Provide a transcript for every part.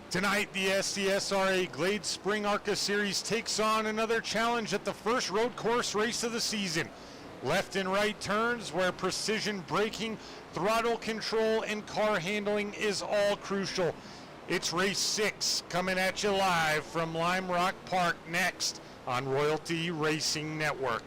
Tonight, the SCSRA Glade Spring ARCA Series takes on another challenge at the first road course race of the season. Left and right turns where precision braking, throttle control, and car handling is all crucial. It's race 6 coming at you live from Lime Rock Park next on Royalty Racing Network.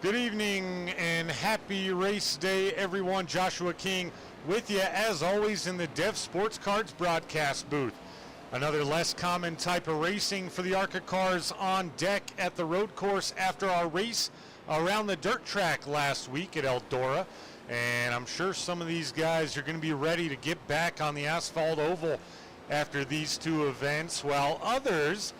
Good evening and happy race day, everyone. Joshua King with you, as always, in the Dev Sports Cards broadcast booth. Another less common type of racing for the ARCA cars on deck at the road course after our race around the dirt track last week at Eldora. And I'm sure some of these guys are going to be ready to get back on the asphalt oval after these two events, while others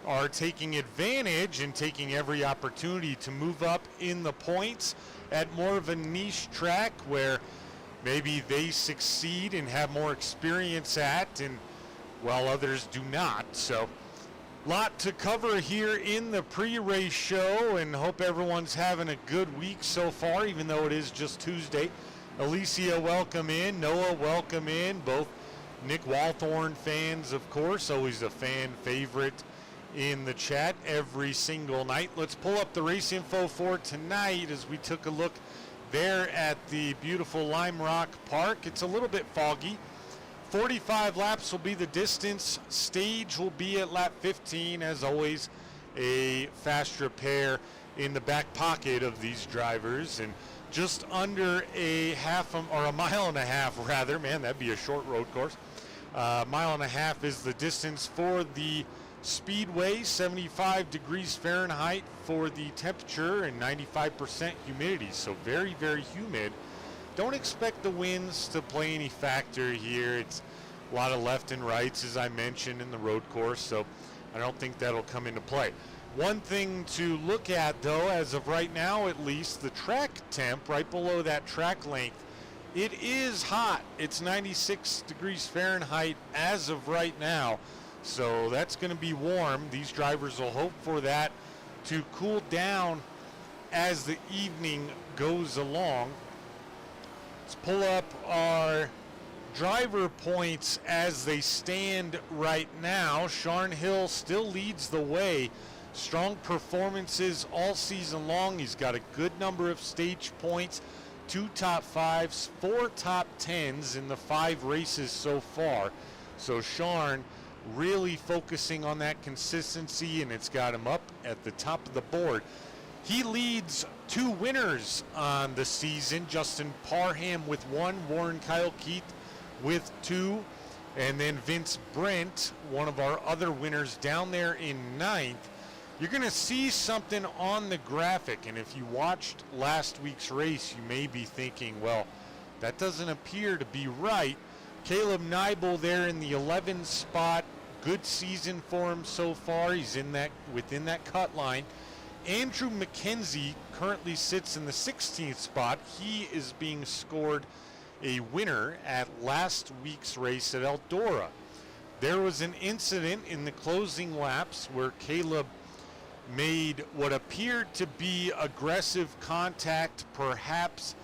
are taking advantage and taking every opportunity to move up in the points at more of a niche track where maybe they succeed and have more experience at, and while others do not. So a lot to cover here in the pre-race show, and hope everyone's having a good week so far, even though it is just Tuesday. Alicia, welcome in. Noah, welcome in. Both Nick Walthorn fans, of course, always a fan favorite in the chat every single night. Let's pull up the race info for tonight as we took a look there at the beautiful Lime Rock Park. It's a little bit foggy. 45 laps will be the distance. Stage will be at lap 15. As always, a fast repair in the back pocket of these drivers, and just under a mile and a half rather. Man, that'd be a short road course. Mile and a half is the distance for the Speedway, 75 degrees Fahrenheit for the temperature and 95% humidity, so very, very humid. Don't expect the winds to play any factor here. It's a lot of left and rights, as I mentioned, in the road course, so I don't think that'll come into play. One thing to look at, though, as of right now at least, the track temp right below that track length, it is hot. It's 96 degrees Fahrenheit as of right now. So that's going to be warm. These drivers will hope for that to cool down as the evening goes along. Let's pull up our driver points as they stand right now. Sharn Hill still leads the way. Strong performances all season long. He's got a good number of stage points, 2 top 5s, 4 top 10s in the 5 races so far. So Sharn really focusing on that consistency, and it's got him up at the top of the board. He leads 2 winners on the season. Justin Parham with 1, Warren Kyle Keith with 2, and then Vince Brent, one of our other winners, down there in 9th. You're going to see something on the graphic, and if you watched last week's race, you may be thinking, well, that doesn't appear to be right. Caleb Nibel there in the 11th spot. Good season for him so far. He's within that cut line. Andrew McKenzie currently sits in the 16th spot. He is being scored a winner at last week's race at Eldora. There was an incident in the closing laps where Caleb made what appeared to be aggressive contact, perhaps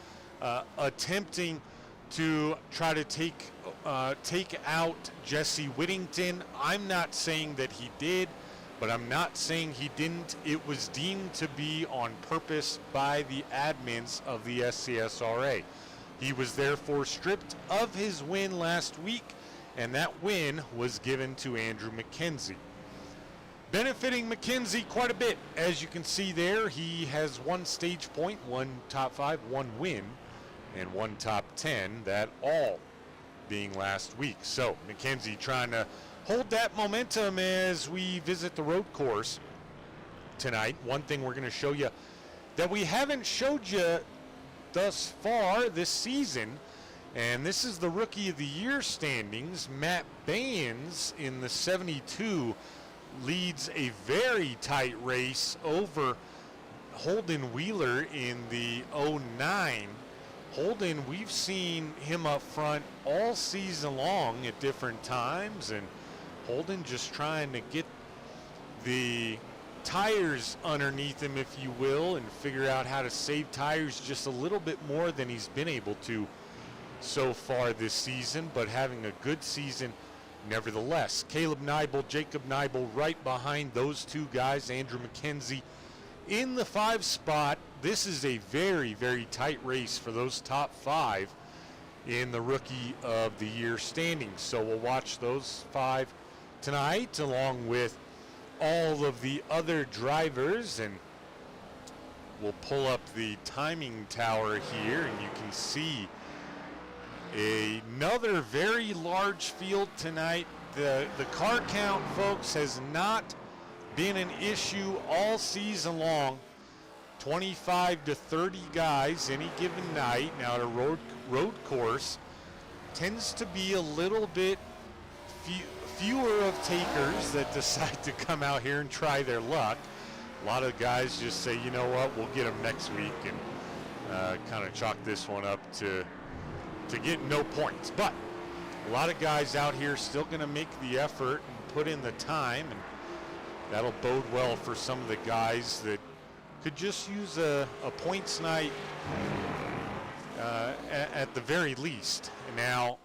attempting to try to take out Jesse Whittington. I'm not saying that he did, but I'm not saying he didn't. It was deemed to be on purpose by the admins of the SCSRA. He was therefore stripped of his win last week, and that win was given to Andrew McKenzie. Benefiting McKenzie quite a bit. As you can see there, he has 1 stage point, 1 top 5, 1 win, and 1 top 10, that all being last week. So McKenzie trying to hold that momentum as we visit the road course tonight. One thing we're going to show you that we haven't showed you thus far this season, and this is the Rookie of the Year standings. Matt Baines in the 72 leads a very tight race over Holden Wheeler in the 09. Holden, we've seen him up front all season long at different times, and Holden just trying to get the tires underneath him, if you will, and figure out how to save tires just a little bit more than he's been able to so far this season, but having a good season nevertheless. Caleb Nibel, Jacob Nibel right behind those two guys. Andrew McKenzie in the 5 spot. This is a very, very tight race for those top 5 in the Rookie of the Year standings. So we'll watch those 5 tonight along with all of the other drivers, and we'll pull up the timing tower here, and you can see another very large field tonight. The car count, folks, has not been an issue all season long. 25 to 30 guys any given night. Now, the road course tends to be a little bit fewer of takers that decide to come out here and try their luck. A lot of guys just say, you know what, we'll get them next week, and kind of chalk this one up to get no points. But a lot of guys out here still going to make the effort and put in the time, and that'll bode well for some of the guys that could just use a points night at the very least. Now,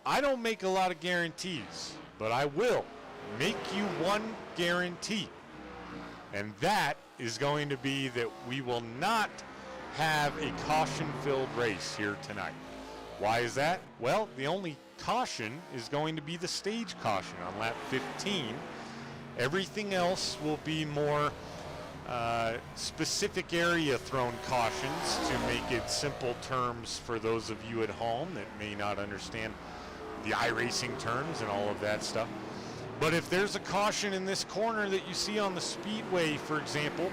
I don't make a lot of guarantees, but I will make you one guarantee, and that is going to be that we will not have a caution-filled race here tonight. Why is that? Well, the only caution is going to be the stage caution on lap 15. Everything else will be more specific area thrown cautions, to make it simple terms for those of you at home that may not understand the iRacing terms and all of that stuff. But if there's a caution in this corner that you see on the Speedway, for example,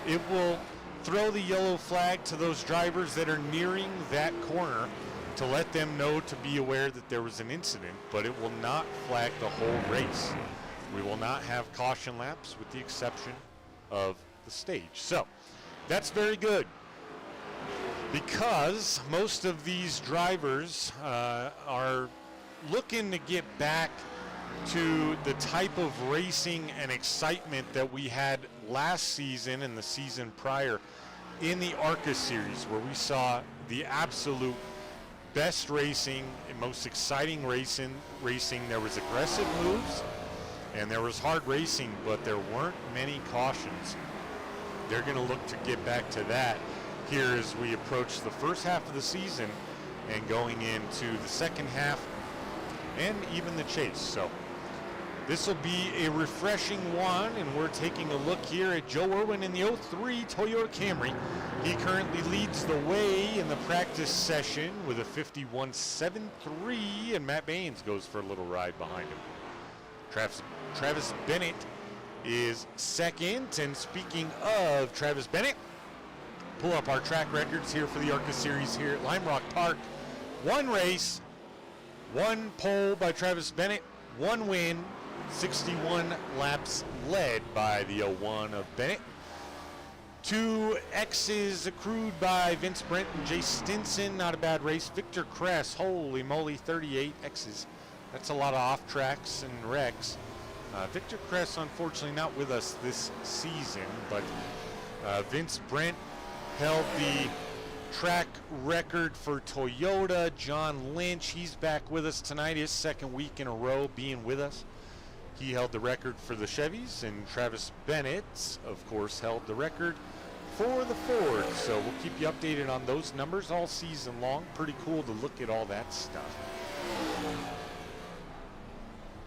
it will throw the yellow flag to those drivers that are nearing that corner to let them know to be aware that there was an incident, but it will not flag the whole race. We will not have caution laps with the exception of the stage. So that's very good, because most of these drivers are looking to get back to the type of racing and excitement that we had last season and the season prior in the ARCA series, where we saw the absolute best racing and most exciting racing. There was aggressive moves and there was hard racing, but there weren't many cautions. They're going to look to get back to that here as we approach the first half of the season and going into the second half and even the chase. So this will be a refreshing one, and we're taking a look here at Joe Irwin in the 03 Toyota Camry. He currently leads the way in the practice session with a 51.73, and Matt Baines goes for a little ride behind him. Travis Bennett is second, and speaking of Travis Bennett, pull up our track records here for the ARCA series here at Lime Rock Park. One race, One pole by Travis Bennett, one win, 61 laps led by the 01 of Bennett. 2 X's accrued by Vince Brent and Jay Stinson. Not a bad race. Victor Kress, holy moly, 38 X's. That's a lot of off tracks and wrecks. Victor Kress, unfortunately, not with us this season, but Vince Brent held the track record for Toyota. John Lynch, he's back with us tonight, his second week in a row being with us. He held the record for the Chevys, and Travis Bennett, of course, held the record for the Ford. So we'll keep you updated on those numbers all season long. Pretty cool to look at all that stuff.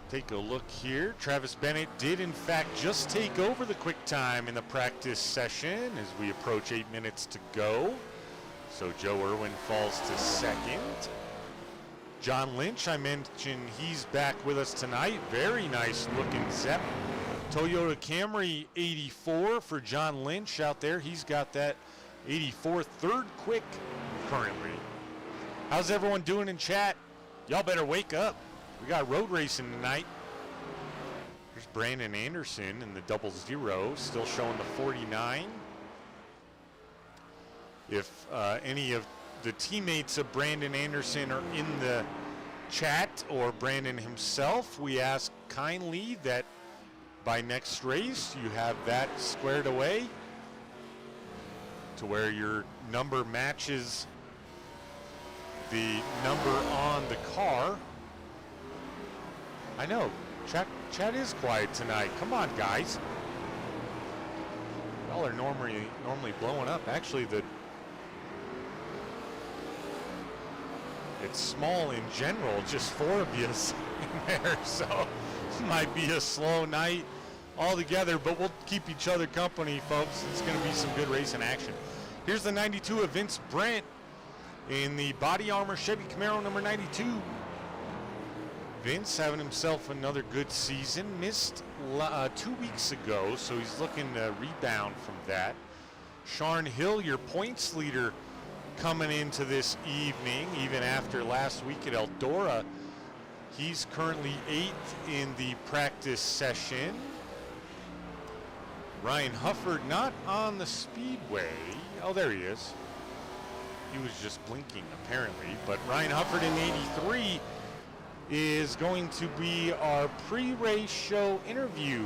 Take a look here. Travis Bennett did, in fact, just take over the quick time in the practice session as we approach 8 minutes to go. So Joe Irwin falls to second. John Lynch, I mentioned he's back with us tonight. Very nice looking Zepp. Toyota Camry 84 for John Lynch out there. He's got that 84 third quick currently. How's everyone doing in chat? Y'all better wake up. We got road racing tonight. There's Brandon Anderson in the 00, still showing the 49. If any of the teammates of Brandon Anderson are in the chat, or Brandon himself, we ask kindly that by next race you have that squared away to where your number matches the number on the car. I know, chat is quiet tonight. Come on, guys. Y'all are normally blowing up. Actually, it's small in general, just 4 of you in there, so it might be a slow night altogether, but we'll keep each other company, folks. It's going to be some good racing action. Here's the 92 of Vince Brent in the body armor Chevy Camaro number 92. Vince having himself another good season. Missed 2 weeks ago, so he's looking to rebound from that. Sean Hill, your points leader, coming into this evening, even after last week at Eldora. He's currently 8th in the practice session. Ryan Hufford not on the Speedway. Oh, there he is. He was just blinking apparently, but Ryan Hufford in 83 is going to be our pre-race show interview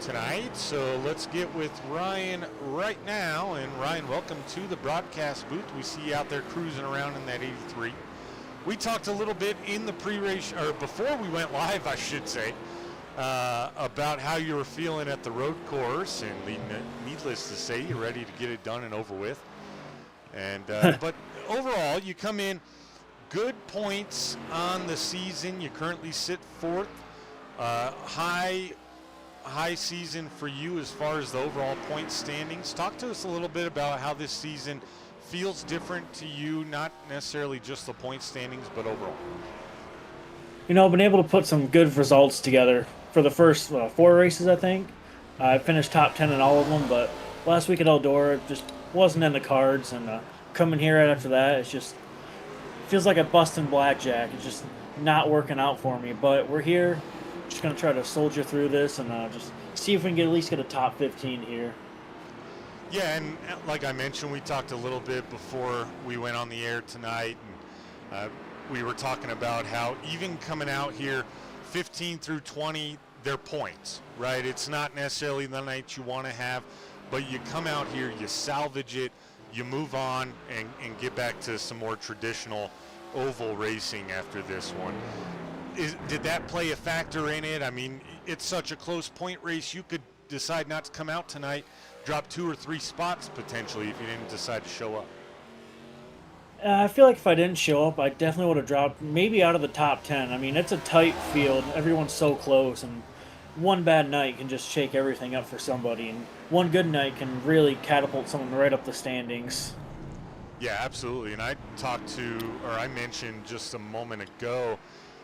tonight. So let's get with Ryan right now. And Ryan, welcome to the broadcast booth. We see you out there cruising around in that 83. We talked a little bit in the pre-race, or before we went live, I should say, about how you were feeling at the road course, and needless to say, you're ready to get it done and over with. And but overall, you come in good points on the season. You currently sit 4th. High season for you as far as the overall point standings. Talk to us a little bit about how this season feels different to you, not necessarily just the point standings, but overall. You know, I've been able to put some good results together for the first 4 races, I think. I finished top 10 in all of them, but last week at Eldora just wasn't in the cards, and coming here right after that, it's just feels like a busting blackjack. It's just not working out for me, but we're here. Just going to try to soldier through this and just see if we can at least get a top 15 here. Yeah, and like I mentioned, we talked a little bit before we went on the air tonight, and we were talking about how even coming out here 15 through 20, they're points, right? It's not necessarily the night you want to have, but you come out here, you salvage it, you move on, and get back to some more traditional oval racing after this one. Did that play a factor in it? I mean, it's such a close point race. You could decide not to come out tonight, drop 2 or 3 spots potentially if you didn't decide to show up. I feel like if I didn't show up, I definitely would have dropped maybe out of the top 10. I mean, it's a tight field. Everyone's so close, and one bad night can just shake everything up for somebody, and one good night can really catapult someone right up the standings. Yeah, absolutely. And I mentioned just a moment ago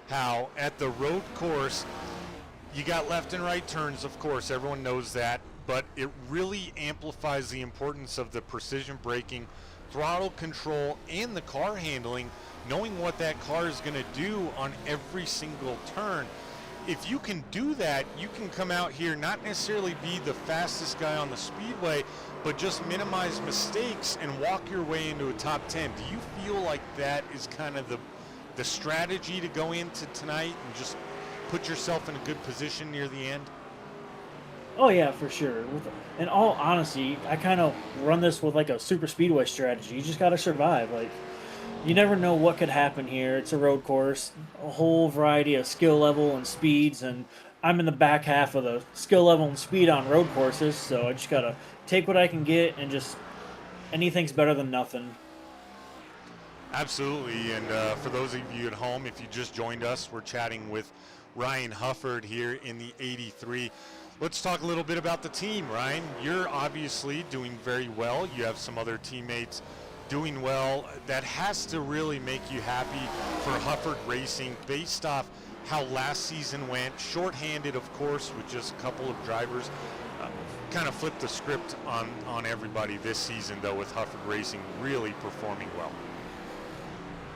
how at the road course, you got left and right turns, of course, everyone knows that, but it really amplifies the importance of the precision braking throttle control and the car handling, knowing what that car is going to do on every single turn. If you can do that, you can come out here, not necessarily be the fastest guy on the speedway, but just minimize mistakes and walk your way into a top 10. Do you feel like that is kind of the strategy to go into tonight and just put yourself in a good position near the end? Oh yeah, for sure. In all honesty, I kind of run this with like a super speedway strategy. You just got to survive. Like, you never know what could happen here. It's a road course, a whole variety of skill level and speeds, and I'm in the back half of the skill level and speed on road courses, so I just gotta take what I can get, and just anything's better than nothing. Absolutely, and for those of you at home, if you just joined us, we're chatting with Ryan Hufford here in the 83. Let's talk a little bit about the team, Ryan. You're obviously doing very well. You have some other teammates doing well. That has to really make you happy for Hufford Racing based off how last season went. Shorthanded, of course, with just a couple of drivers. Kind of flipped the script on everybody this season, though, with Hufford Racing really performing well.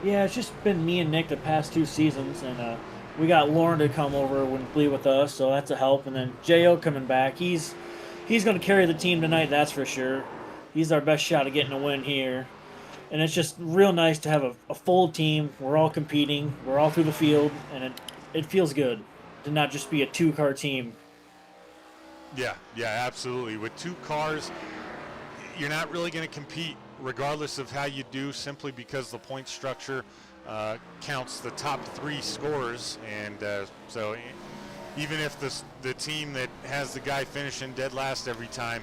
Yeah, it's just been me and Nick the past 2 seasons, and we got Lauren to come over and be with us, so that's a help. And then Jo coming back, he's going to carry the team tonight, that's for sure. He's our best shot at getting a win here. And it's just real nice to have a full team. We're all competing. We're all through the field, and it feels good to not just be a two-car team. Yeah, absolutely. With 2 cars, you're not really going to compete regardless of how you do, simply because the point structure counts the top 3 scores. And so even if the team that has the guy finishing dead last every time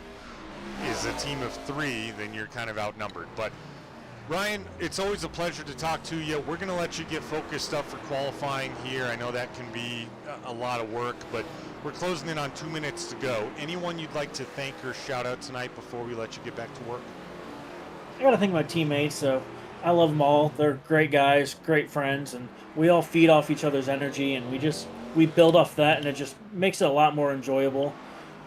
is a team of 3, then you're kind of outnumbered. But Ryan, it's always a pleasure to talk to you. We're going to let you get focused up for qualifying here. I know that can be a lot of work, but we're closing in on 2 minutes to go. Anyone you'd like to thank or shout out tonight before we let you get back to work? I got to thank my teammates. So I love them all. They're great guys, great friends, and we all feed off each other's energy, and we build off that, and it just makes it a lot more enjoyable.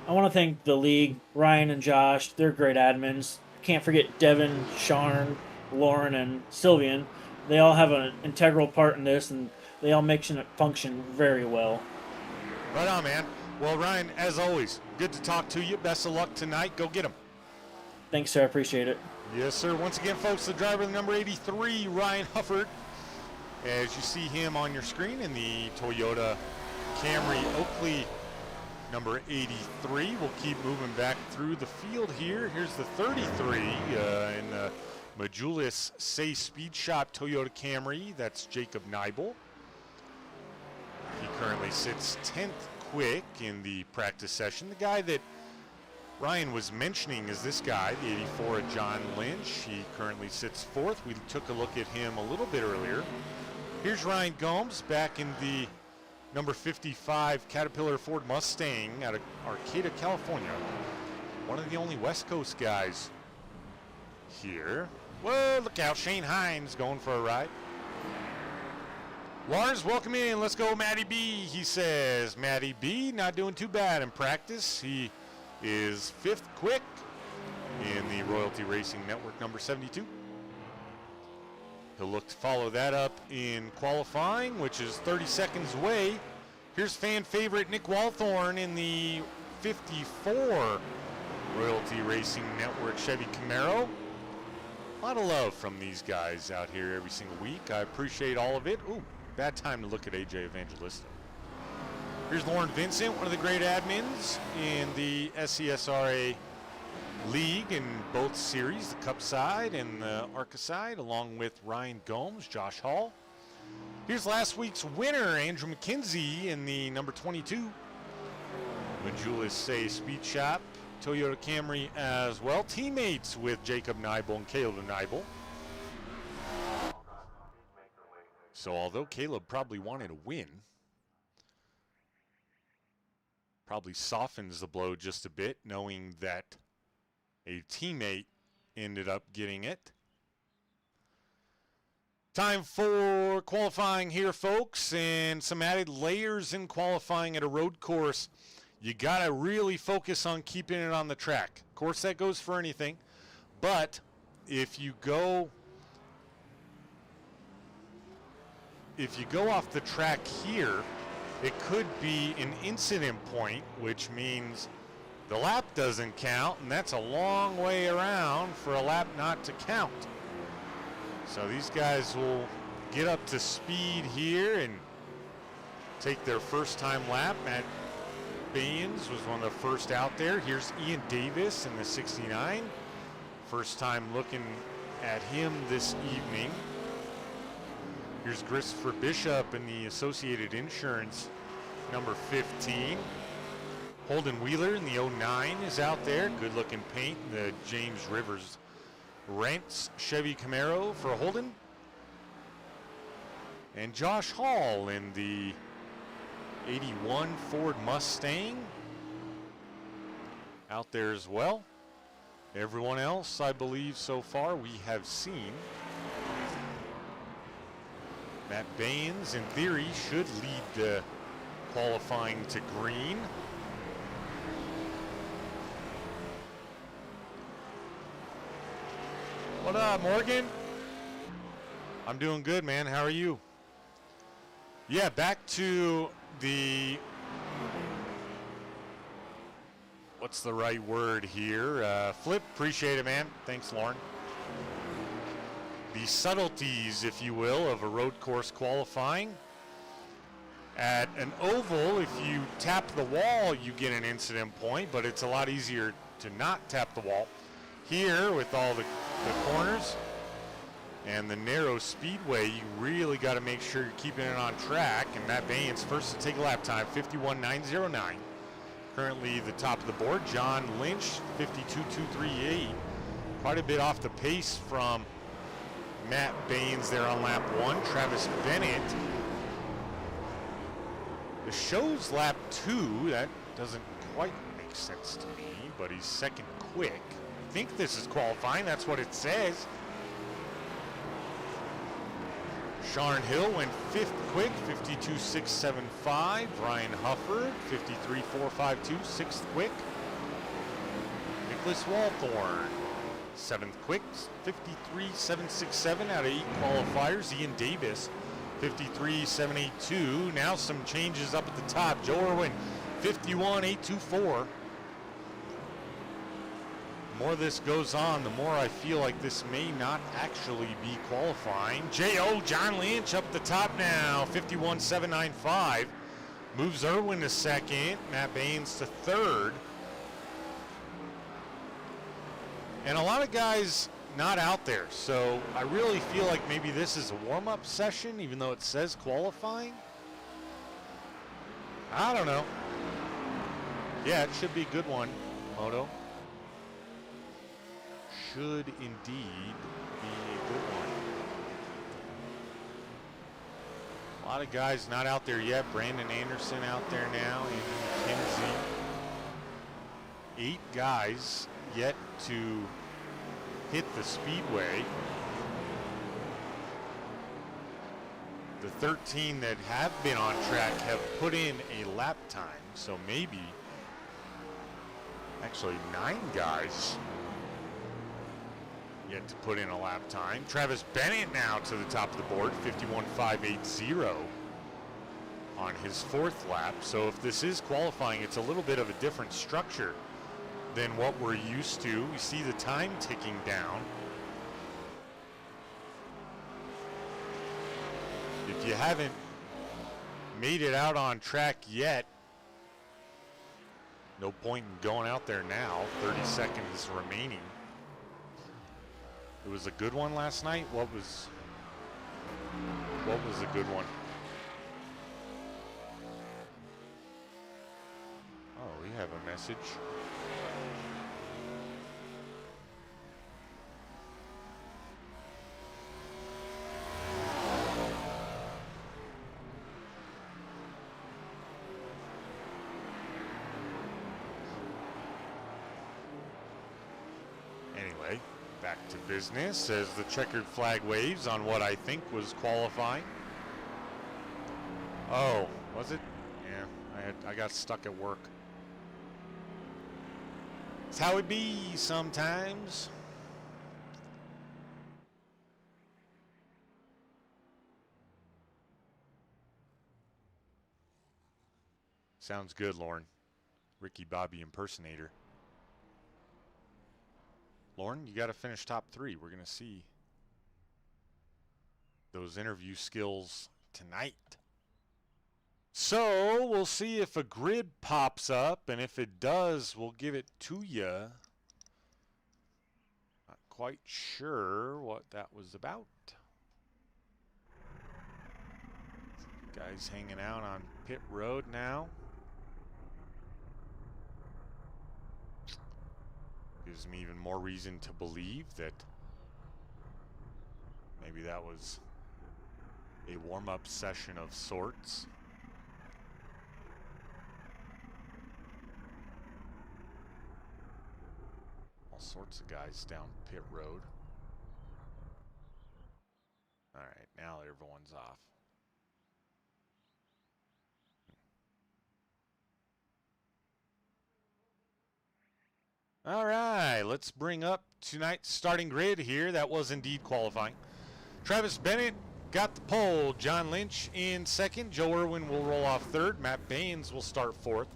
I want to thank the league, Ryan and Josh. They're great admins. Can't forget Devin, Sharn, Lauren, and Sylvian. They all have an integral part in this, and they all make it function very well. Right on, man. Well, Ryan, as always, good to talk to you. Best of luck tonight. Go get them. Thanks, sir. I appreciate it. Yes, sir. Once again, folks, the driver, the number 83, Ryan Hufford. As you see him on your screen in the Toyota Camry Oakley number 83. We'll keep moving back through the field here. Here's the 33 in the Majulis Say Speed Shop Toyota Camry. That's Jacob Neibel. He currently sits 10th quick in the practice session. The guy that Ryan was mentioning is this guy, the 84 of John Lynch. He currently sits 4th. We took a look at him a little bit earlier. Here's Ryan Gomes back in the number 55 Caterpillar Ford Mustang out of Arcata, California. One of the only West Coast guys here. Whoa, look out, Shane Hines going for a ride. Lars, welcome in. Let's go, Matty B, he says. Matty B, not doing too bad in practice. He is 5th quick in the Royalty Racing Network number 72. He'll look to follow that up in qualifying, which is 30 seconds away. Here's fan favorite Nick Walthorn in the 54 Royalty Racing Network Chevy Camaro. A lot of love from these guys out here every single week. I appreciate all of it. Ooh, bad time to look at AJ Evangelista. Here's Lauren Vincent, one of the great admins in the SCSRA League in both series, the Cup side and the ARCA side, along with Ryan Gomes, Josh Hall. Here's last week's winner, Andrew McKenzie, in the number 22 Majulis Say Speed Shop Toyota Camry as well. Teammates with Jacob Neibel and Caleb Neibel. So although Caleb probably wanted a win, probably softens the blow just a bit, knowing that a teammate ended up getting it. Time for qualifying here, folks, and some added layers in qualifying at a road course. You got to really focus on keeping it on the track. Of course, that goes for anything, but if you go off the track here, it could be an incident point, which means the lap doesn't count, and that's a long way around for a lap not to count. So these guys will get up to speed here and take their first time lap. Matt Baines was one of the first out there. Here's Ian Davis in the 69. First time looking at him this evening. Here's Christopher Bishop in the Associated Insurance number 15. Holden Wheeler in the 09 is out there. Good looking paint. The James Rivers Rents Chevy Camaro for Holden. And Josh Hall in the 81 Ford Mustang out there as well. Everyone else, I believe, so far we have seen. Matt Baines, in theory, should lead the qualifying to green. What up, Morgan? I'm doing good, man. How are you? Yeah, back to the, what's the right word here? Flip, appreciate it, man. Thanks, Lauren. The subtleties, if you will, of a road course qualifying. At an oval, if you tap the wall, you get an incident point, but it's a lot easier to not tap the wall. Here, with all the corners and the narrow speedway, you really got to make sure you're keeping it on track. And Matt Baines first to take a lap time, 51.909. Currently the top of the board. John Lynch, 52.238. Quite a bit off the pace from Matt Baines there on lap 1. Travis Bennett. The show's lap 2. That doesn't quite make sense to me, but he's second quick. I think this is qualifying. That's what it says. Sharn Hill went 5th quick, 52.675. Ryan Hufford, 53.452, 6th quick. Nicholas Walthorn, 7th quick, 53.767 out of 8 qualifiers. Ian Davis, 53.782. Now some changes up at the top. Joe Irwin, 51.824. The more this goes on, the more I feel like this may not actually be qualifying. J.O. John Lynch up the top now, 51.795. Moves Irwin to second, Matt Baines to third. And a lot of guys not out there, so I really feel like maybe this is a warm-up session, even though it says qualifying. I don't know. Yeah, it should be a good one, Moto. Should indeed be a good one. A lot of guys not out there yet. Brandon Anderson out there now, and McKenzie. 8 guys yet to hit the speedway. The 13 that have been on track have put in a lap time, so maybe actually 9 guys yet to put in a lap time. Travis Bennett now to the top of the board, 51.580 on his 4th lap. So if this is qualifying, it's a little bit of a different structure than what we're used to. We see the time ticking down. If you haven't made it out on track yet, no point in going out there now. 30 seconds remaining. It was a good one last night. What was a good one? Oh, we have a message. Anyway, back to business as the checkered flag waves on what I think was qualifying. Oh, was it? Yeah, I got stuck at work. It's how it be sometimes. Sounds good, Lauren. Ricky Bobby impersonator. Lauren, you got to finish top 3. We're going to see those interview skills tonight. So we'll see if a grid pops up, and if it does, we'll give it to you. Not quite sure what that was about. Guys hanging out on pit road now. Gives me even more reason to believe that maybe that was a warm-up session of sorts. All sorts of guys down pit road. All right, now everyone's off. All right, let's bring up tonight's starting grid here. That was indeed qualifying. Travis Bennett got the pole. John Lynch in second. Joe Irwin will roll off third. Matt Baines will start fourth.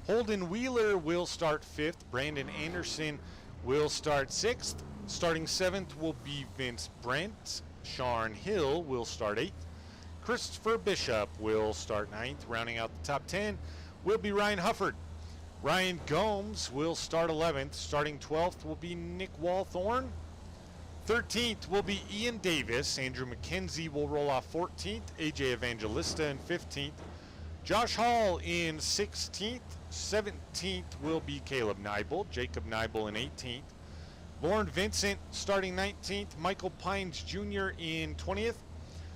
Holden Wheeler will start fifth. Brandon Anderson will start sixth. Starting seventh will be Vince Brent. Sean Hill will start eighth. Christopher Bishop will start ninth. Rounding out the top 10 will be Ryan Hufford. Ryan Gomes will start 11th. Starting 12th will be Nick Walthorn. 13th will be Ian Davis. Andrew McKenzie will roll off 14th. AJ Evangelista in 15th. Josh Hall in 16th. 17th will be Caleb Neibel. Jacob Neibel in 18th. Lauren Vincent starting 19th. Michael Pines Jr. in 20th.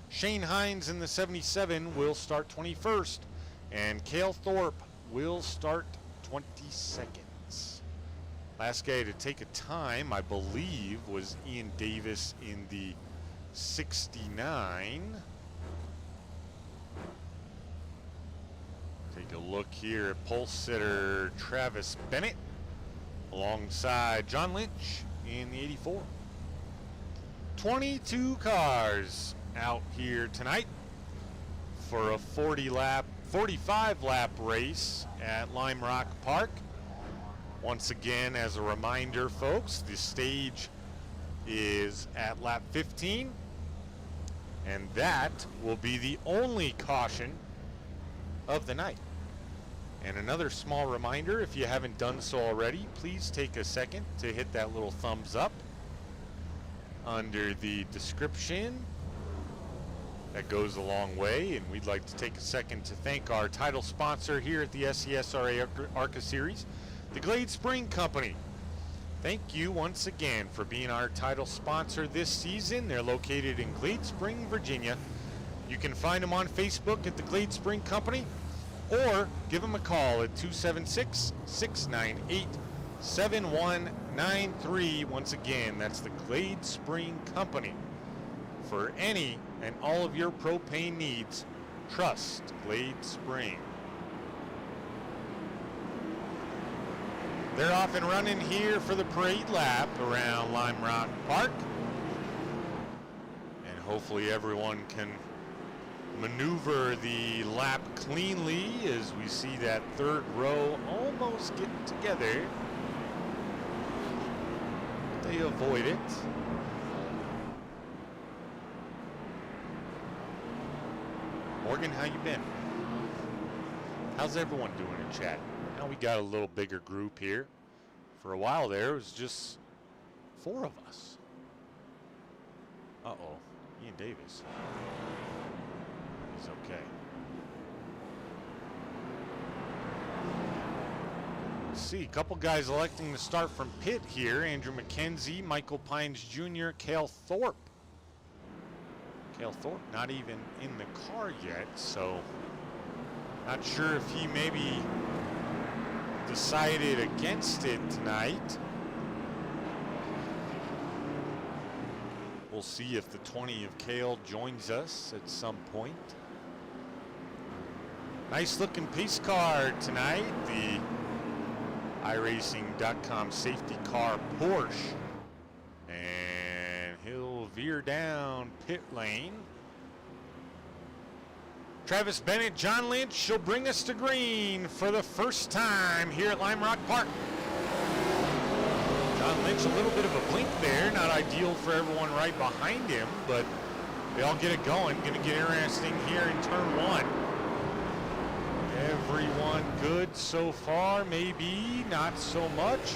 Shane Hines in the 77 will start 21st. And Cale Thorpe will start 22nd. Last guy to take a time, I believe, was Ian Davis in the 69. Take a look here at pole sitter Travis Bennett alongside John Lynch in the 84. 22 cars out here tonight for a 45 lap race at Lime Rock Park. Once again, as a reminder, folks, the stage is at lap 15, and that will be the only caution of the night. And another small reminder, if you haven't done so already, please take a second to hit that little thumbs up under the description. That goes a long way, and we'd like to take a second to thank our title sponsor here at the SCSRA ARCA Series, the Glade Spring Company. Thank you once again for being our title sponsor this season. They're located in Glade Spring, Virginia. You can find them on Facebook at the Glade Spring Company, or give them a call at 276-698-7193. Once again, that's the Glade Spring Company. For any and all of your propane needs, trust Glade Spring. They're off and running here for the parade lap around Lime Rock Park. And hopefully everyone can maneuver the lap cleanly as we see that third row almost getting together. They avoid it. Morgan, how you been? How's everyone doing in chat? Now we got a little bigger group here. For a while there, it was just 4 of us. Uh-oh, Ian Davis. He's okay. Let's see, a couple guys electing to start from pit here. Andrew McKenzie, Michael Pines Jr., Cale Thorpe. Cale Thorpe not even in the car yet, so not sure if he maybe decided against it tonight. We'll see if the 20 of Cale joins us at some point. Nice looking pace car tonight, the iRacing.com safety car Porsche. And he'll veer down pit lane. Travis Bennett, John Lynch will bring us to green for the first time here at Lime Rock Park. John Lynch, a little bit of a blink there, not ideal for everyone right behind him, but they all get it going. Going to get interesting here in turn one. Everyone good so far, maybe not so much.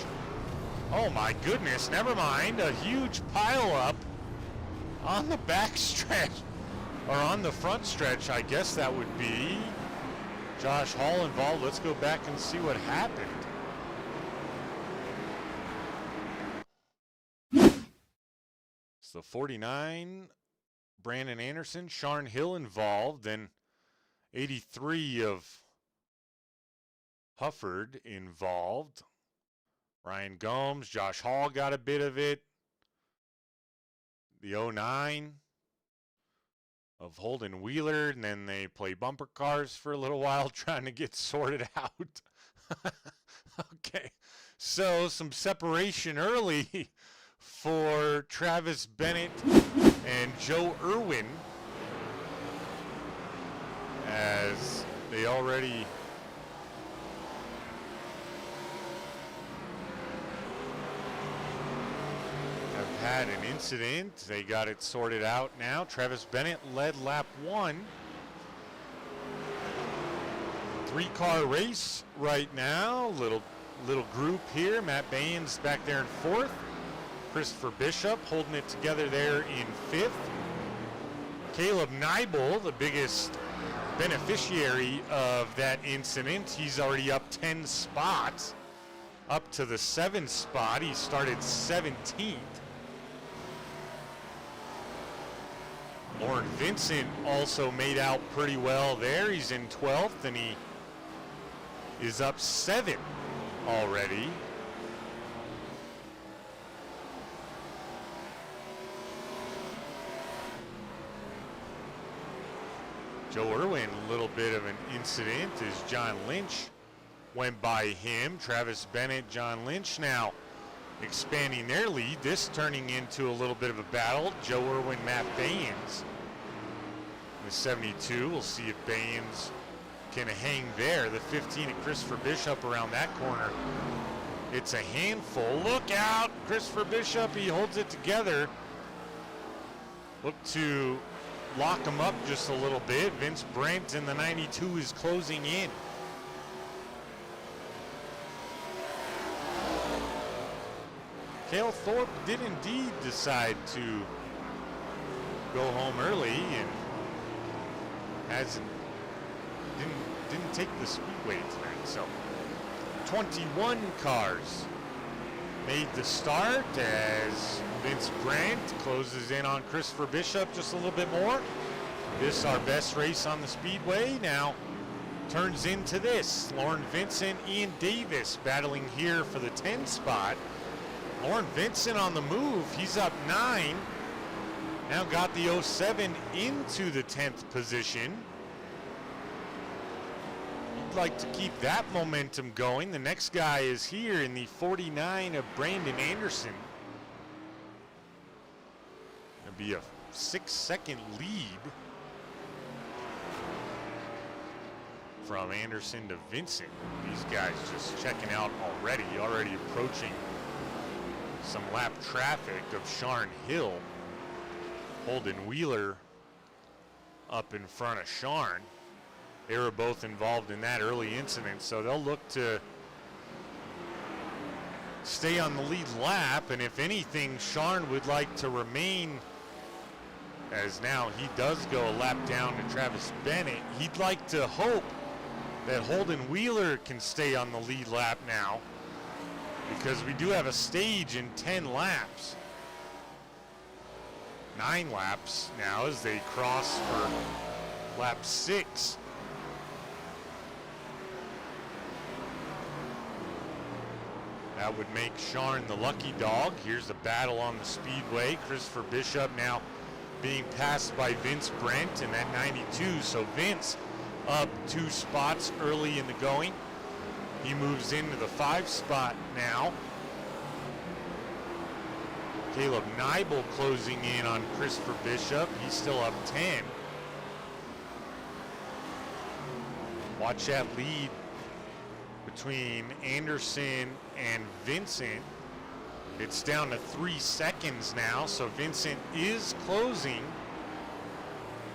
Oh my goodness, never mind. A huge pile up on the back stretch, or on the front stretch, I guess that would be. Josh Hall involved. Let's go back and see what happened. So 49, Brandon Anderson, Sharn Hill involved, then 83 of Hufford involved. Ryan Gomes, Josh Hall got a bit of it. The 09 of Holden Wheeler, and then they play bumper cars for a little while trying to get sorted out. Okay, so some separation early for Travis Bennett and Joe Irwin, as they already have had an incident. They got it sorted out now. Travis Bennett led lap 1. 3-car race right now. Little group here. Matt Baines back there in 4th. Christopher Bishop holding it together there in 5th. Caleb Neibel, the biggest beneficiary of that incident. He's already up 10 spots, up to the 7th spot. He started 17th. Lauren Vincent also made out pretty well there. He's in 12th, and he is up 7 already. Joe Irwin, a little bit of an incident as John Lynch went by him. Travis Bennett, John Lynch now expanding their lead. This turning into a little bit of a battle. Joe Irwin, Matt Baines. The 72, we'll see if Baines can hang there. The 15 of Christopher Bishop around that corner. It's a handful. Look out, Christopher Bishop, he holds it together. Look to lock him up just a little bit. Vince Brent in the 92 is closing in. Cale Thorpe did indeed decide to go home early and didn't take the Speedway tonight. So 21 cars made the start as Vince Brandt closes in on Christopher Bishop just a little bit more. This, our best race on the Speedway, now turns into this. Lauren Vincent, Ian Davis battling here for the 10 spot. Lauren Vincent on the move. He's up 9. Now got the 07 into the 10th position. He'd like to keep that momentum going. The next guy is here in the 49 of Brandon Anderson. It'll be a 6-second lead from Anderson to Vincent. These guys just checking out already approaching some lap traffic of Sharn Hill. Holden Wheeler up in front of Sharn. They were both involved in that early incident, so they'll look to stay on the lead lap, and if anything, Sharn would like to remain, as now he does go a lap down to Travis Bennett. He'd like to hope that Holden Wheeler can stay on the lead lap now, because we do have a stage in 10 laps. 9 laps now as they cross for lap 6. That would make Sharn the lucky dog. Here's the battle on the Speedway. Christopher Bishop now being passed by Vince Brent in that 92. So Vince up 2 spots early in the going. He moves into the 5 spot now. Caleb Neibel closing in on Christopher Bishop. He's still up 10. Watch that lead between Anderson and Vincent. It's down to 3 seconds now, so Vincent is closing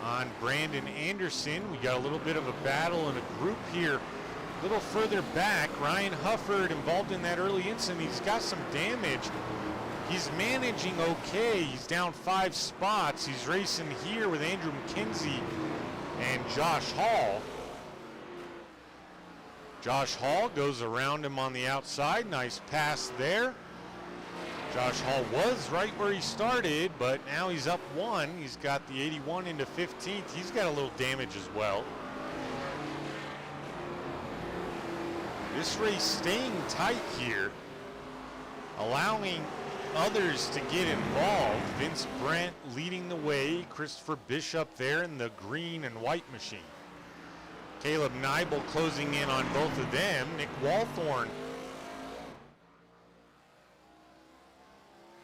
on Brandon Anderson. We got a little bit of a battle in a group here. A little further back, Ryan Hufford involved in that early incident. He's got some damage. He's managing okay. He's down 5 spots. He's racing here with Andrew McKenzie and Josh Hall. Josh Hall goes around him on the outside. Nice pass there. Josh Hall was right where he started, but now he's up 1. He's got the 81 into 15th. He's got a little damage as well. This race staying tight here, allowing others to get involved. Vince Brent leading the way. Christopher Bishop there in the green and white machine. Caleb Nibel closing in on both of them. Nick Walthorn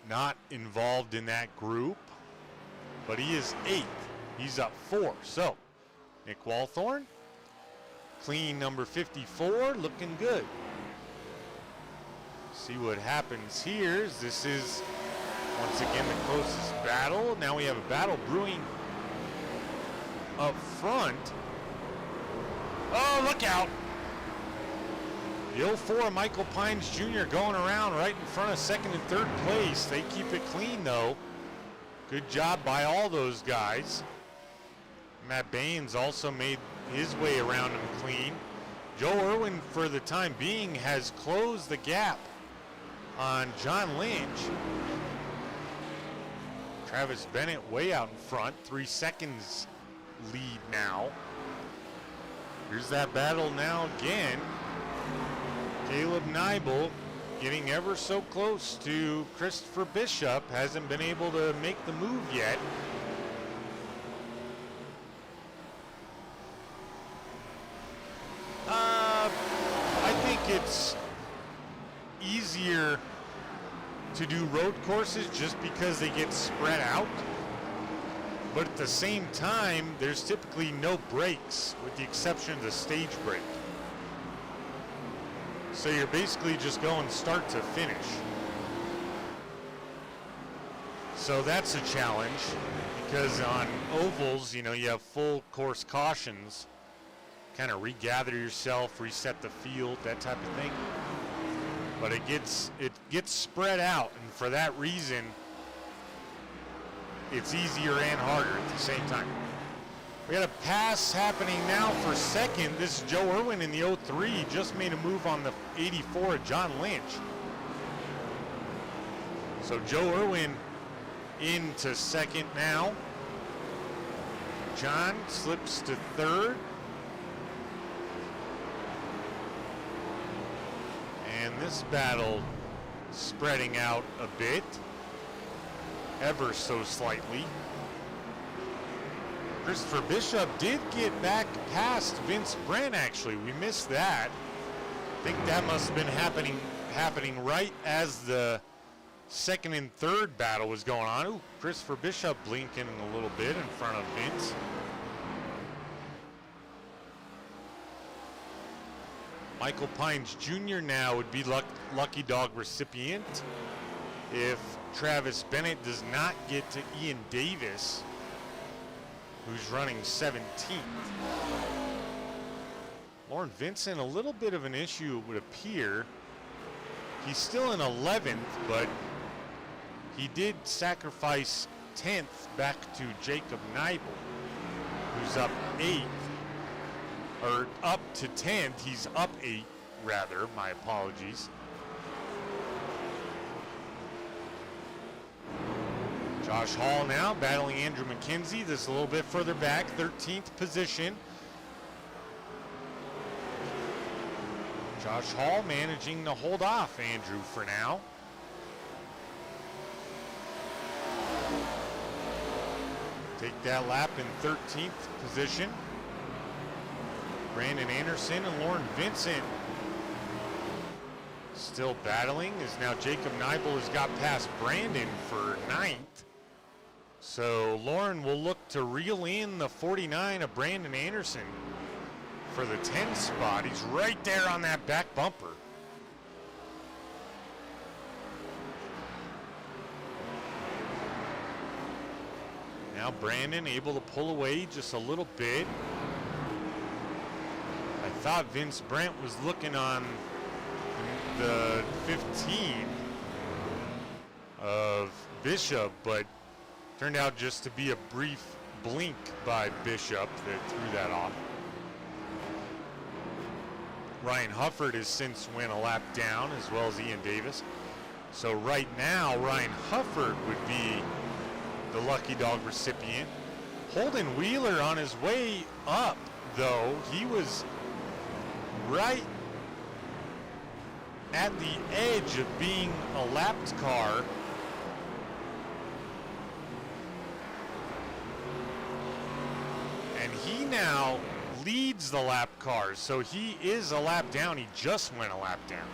not involved in that group, but he is 8th. He's up 4. So Nick Walthorn, clean number 54, looking good. See what happens here. This is once again the closest battle. Now we have a battle brewing up front. Oh, look out! The 04 Michael Pines Jr. going around right in front of 2nd and 3rd place. They keep it clean though. Good job by all those guys. Matt Baines also made his way around him clean. Joe Irwin, for the time being, has closed the gap on John Lynch. Travis Bennett way out in front, 3 seconds lead now. Here's that battle now again. Caleb Nibel getting ever so close to Christopher Bishop. Hasn't been able to make the move yet. I think it's easier to do road courses just because they get spread out. But at the same time, there's typically no breaks with the exception of the stage break. So you're basically just going start to finish. So that's a challenge because on ovals, you know, you have full course cautions, kind of regather yourself, reset the field, that type of thing. But it gets spread out, and for that reason, it's easier and harder at the same time. We got a pass happening now for 2nd. This is Joe Irwin in the 03. Just made a move on the 84 of John Lynch. So Joe Irwin into 2nd now. John slips to 3rd. And this battle spreading out a bit, ever so slightly. Christopher Bishop did get back past Vince Brent, actually. We missed that. I think that must have been happening right as the 2nd and 3rd battle was going on. Ooh, Christopher Bishop blinking a little bit in front of Vince. Michael Pines Jr. now would be Lucky Dog recipient if Travis Bennett does not get to Ian Davis, who's running 17th. Lauren Vincent, a little bit of an issue it would appear. He's still in 11th, but he did sacrifice 10th back to Jacob Nibel, who's up 8th. Or up to 10th, he's up 8 rather, my apologies. Josh Hall now battling Andrew McKenzie. This is a little bit further back, 13th position. Josh Hall managing to hold off Andrew for now. Take that lap in 13th position. Brandon Anderson and Lauren Vincent still battling, as now Jacob Nibel has got past Brandon for 9th. So Lauren will look to reel in the 49 of Brandon Anderson for the 10 spot. He's right there on that back bumper. Now Brandon able to pull away just a little bit. I thought Vince Brent was looking on the 15 of Bishop, but turned out just to be a brief blink by Bishop that threw that off. Ryan Hufford has since went a lap down, as well as Ian Davis. So right now, Ryan Hufford would be the lucky dog recipient. Holden Wheeler on his way up, though, he was right at the edge of being a lapped car. And he now leads the lap cars, so he is a lap down. He just went a lap down.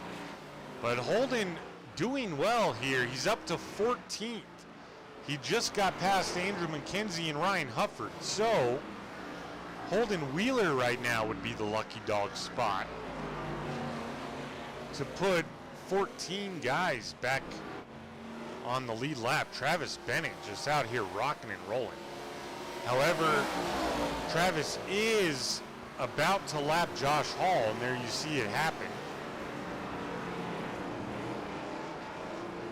But Holden doing well here. He's up to 14th. He just got past Andrew McKenzie and Ryan Hufford. So Holden Wheeler right now would be the lucky dog spot to put 14 guys back on the lead lap. Travis Bennett just out here rocking and rolling. However, Travis is about to lap Josh Hall, and there you see it happen.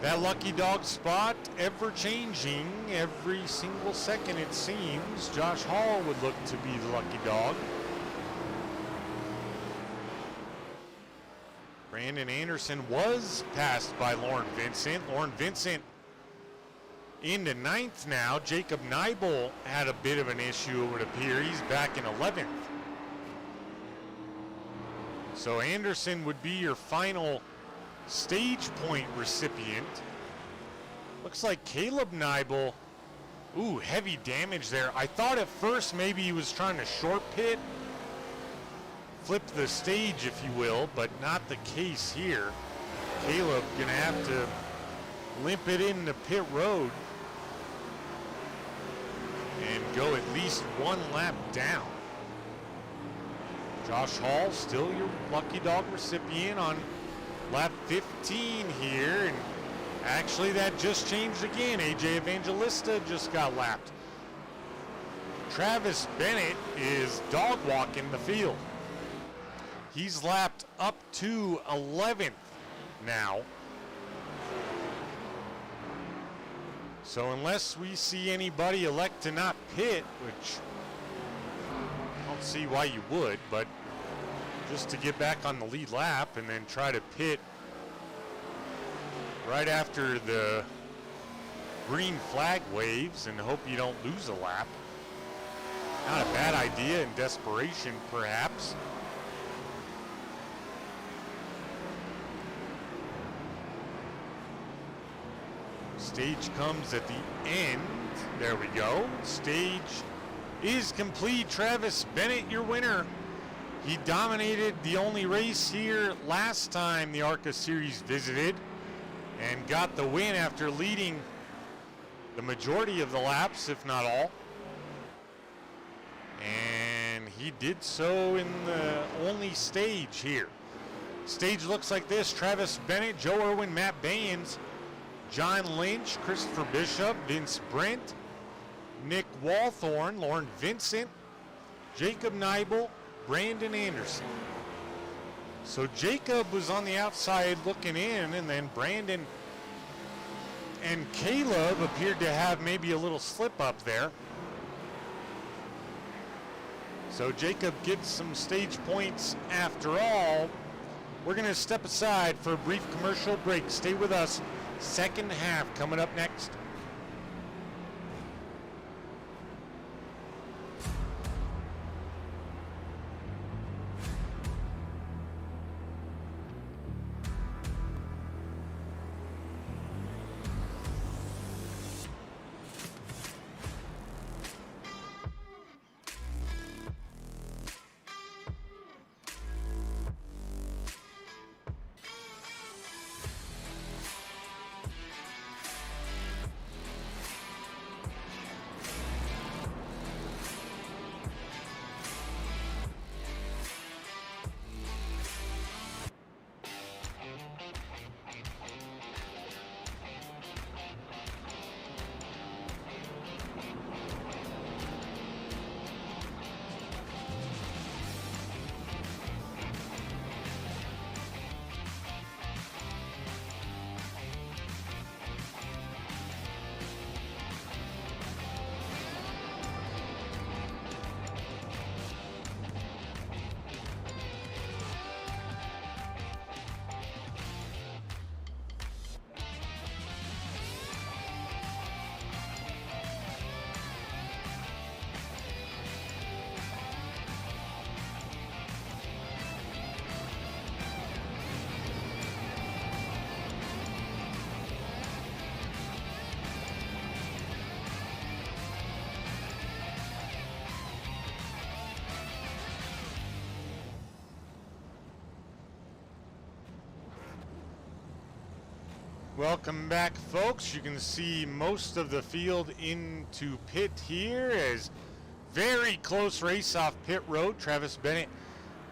That lucky dog spot ever changing every single second, it seems. Josh Hall would look to be the lucky dog. Brandon Anderson was passed by Lauren Vincent. Lauren Vincent into 9th now. Jacob Neibel had a bit of an issue, it would appear. He's back in 11th. So Anderson would be your final stage point recipient. Looks like Caleb Neibel, ooh, heavy damage there. I thought at first maybe he was trying to short pit, flip the stage if you will, but not the case here. Caleb gonna have to limp it into pit road and go at least one lap down. Josh Hall still your lucky dog recipient on lap 15 here, and actually that just changed again. AJ Evangelista just got lapped. Travis Bennett is dog walking the field. He's lapped up to 11th now. So unless we see anybody elect to not pit, which I don't see why you would, but just to get back on the lead lap and then try to pit right after the green flag waves and hope you don't lose a lap. Not a bad idea in desperation, perhaps. Stage comes at the end. There we go. Stage is complete. Travis Bennett, your winner. He dominated the only race here last time the ARCA series visited and got the win after leading the majority of the laps, if not all. And he did so in the only stage here. Stage looks like this: Travis Bennett, Joe Irwin, Matt Baynes, John Lynch, Christopher Bishop, Vince Brent, Nick Walthorn, Lauren Vincent, Jacob Neibel, Brandon Anderson. So Jacob was on the outside looking in, and then Brandon and Caleb appeared to have maybe a little slip up there. So Jacob gets some stage points after all. We're going to step aside for a brief commercial break. Stay with us. Second half coming up next. Welcome back, folks. You can see most of the field into pit here as very close race off pit road. Travis Bennett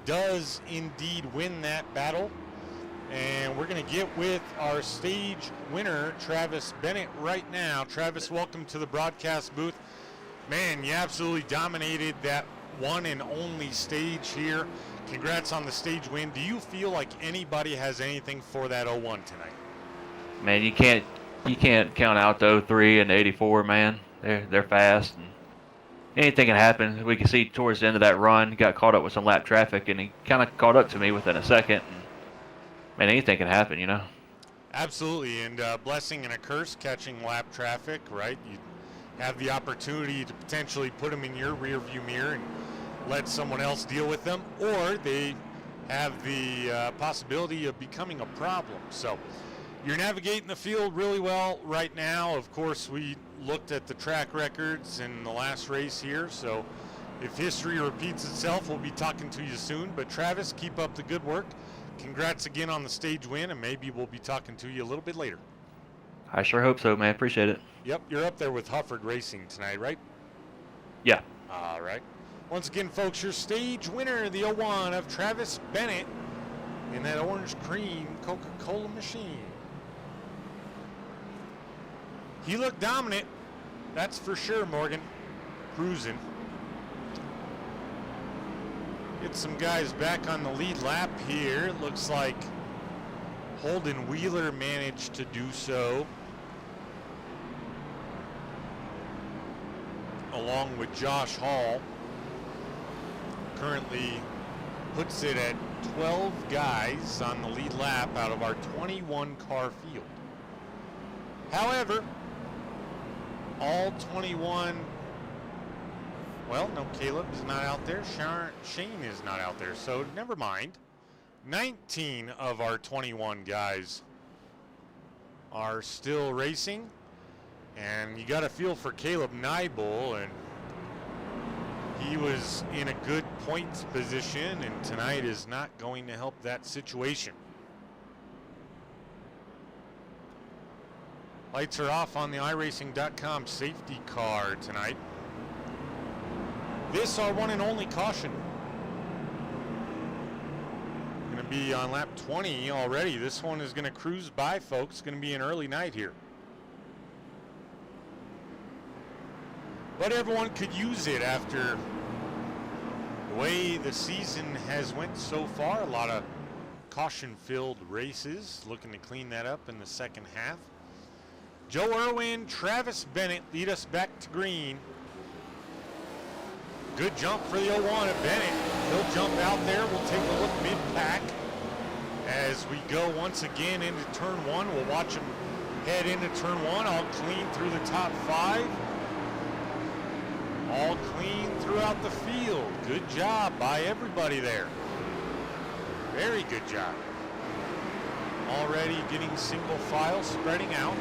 does indeed win that battle. And we're going to get with our stage winner, Travis Bennett, right now. Travis, welcome to the broadcast booth. Man, you absolutely dominated that one and only stage here. Congrats on the stage win. Do you feel like anybody has anything for that 01 tonight? Man, you can't count out the 03 and the 84, man. They're fast, and anything can happen. We can see towards the end of that run, he got caught up with some lap traffic, and he kind of caught up to me within a second. And, man, anything can happen, you know. Absolutely, and blessing and a curse catching lap traffic, right? You have the opportunity to potentially put them in your rearview mirror and let someone else deal with them, or they have the possibility of becoming a problem. So you're navigating the field really well right now. Of course, we looked at the track records in the last race here, so if history repeats itself, we'll be talking to you soon. But Travis, keep up the good work. Congrats again on the stage win, and maybe we'll be talking to you a little bit later. I sure hope so, man. Appreciate it. Yep, you're up there with Hufford Racing tonight, right? Yeah. All right. Once again, folks, your stage winner, the 01 of Travis Bennett in that orange cream Coca-Cola machine. He looked dominant, that's for sure, Morgan. Cruising. Get some guys back on the lead lap here. It looks like Holden Wheeler managed to do so, along with Josh Hall. Currently puts it at 12 guys on the lead lap out of our 21 car field. However, all 21, well, no, Caleb is not out there. Shane is not out there, so never mind. 19 of our 21 guys are still racing, and you got to feel for Caleb Nybel, and he was in a good points position, and tonight is not going to help that situation. Lights are off on the iRacing.com safety car tonight. This our one and only caution. Going to be on lap 20 already. This one is going to cruise by, folks. Going to be an early night here. But everyone could use it after the way the season has went so far. A lot of caution-filled races. Looking to clean that up in the second half. Joe Irwin, Travis Bennett lead us back to green. Good jump for the 01 of Bennett. He'll jump out there. We'll take a look mid-pack as we go once again into turn one. We'll watch him head into turn one, all clean through the top five. All clean throughout the field. Good job by everybody there. Very good job. Already getting single file, spreading out.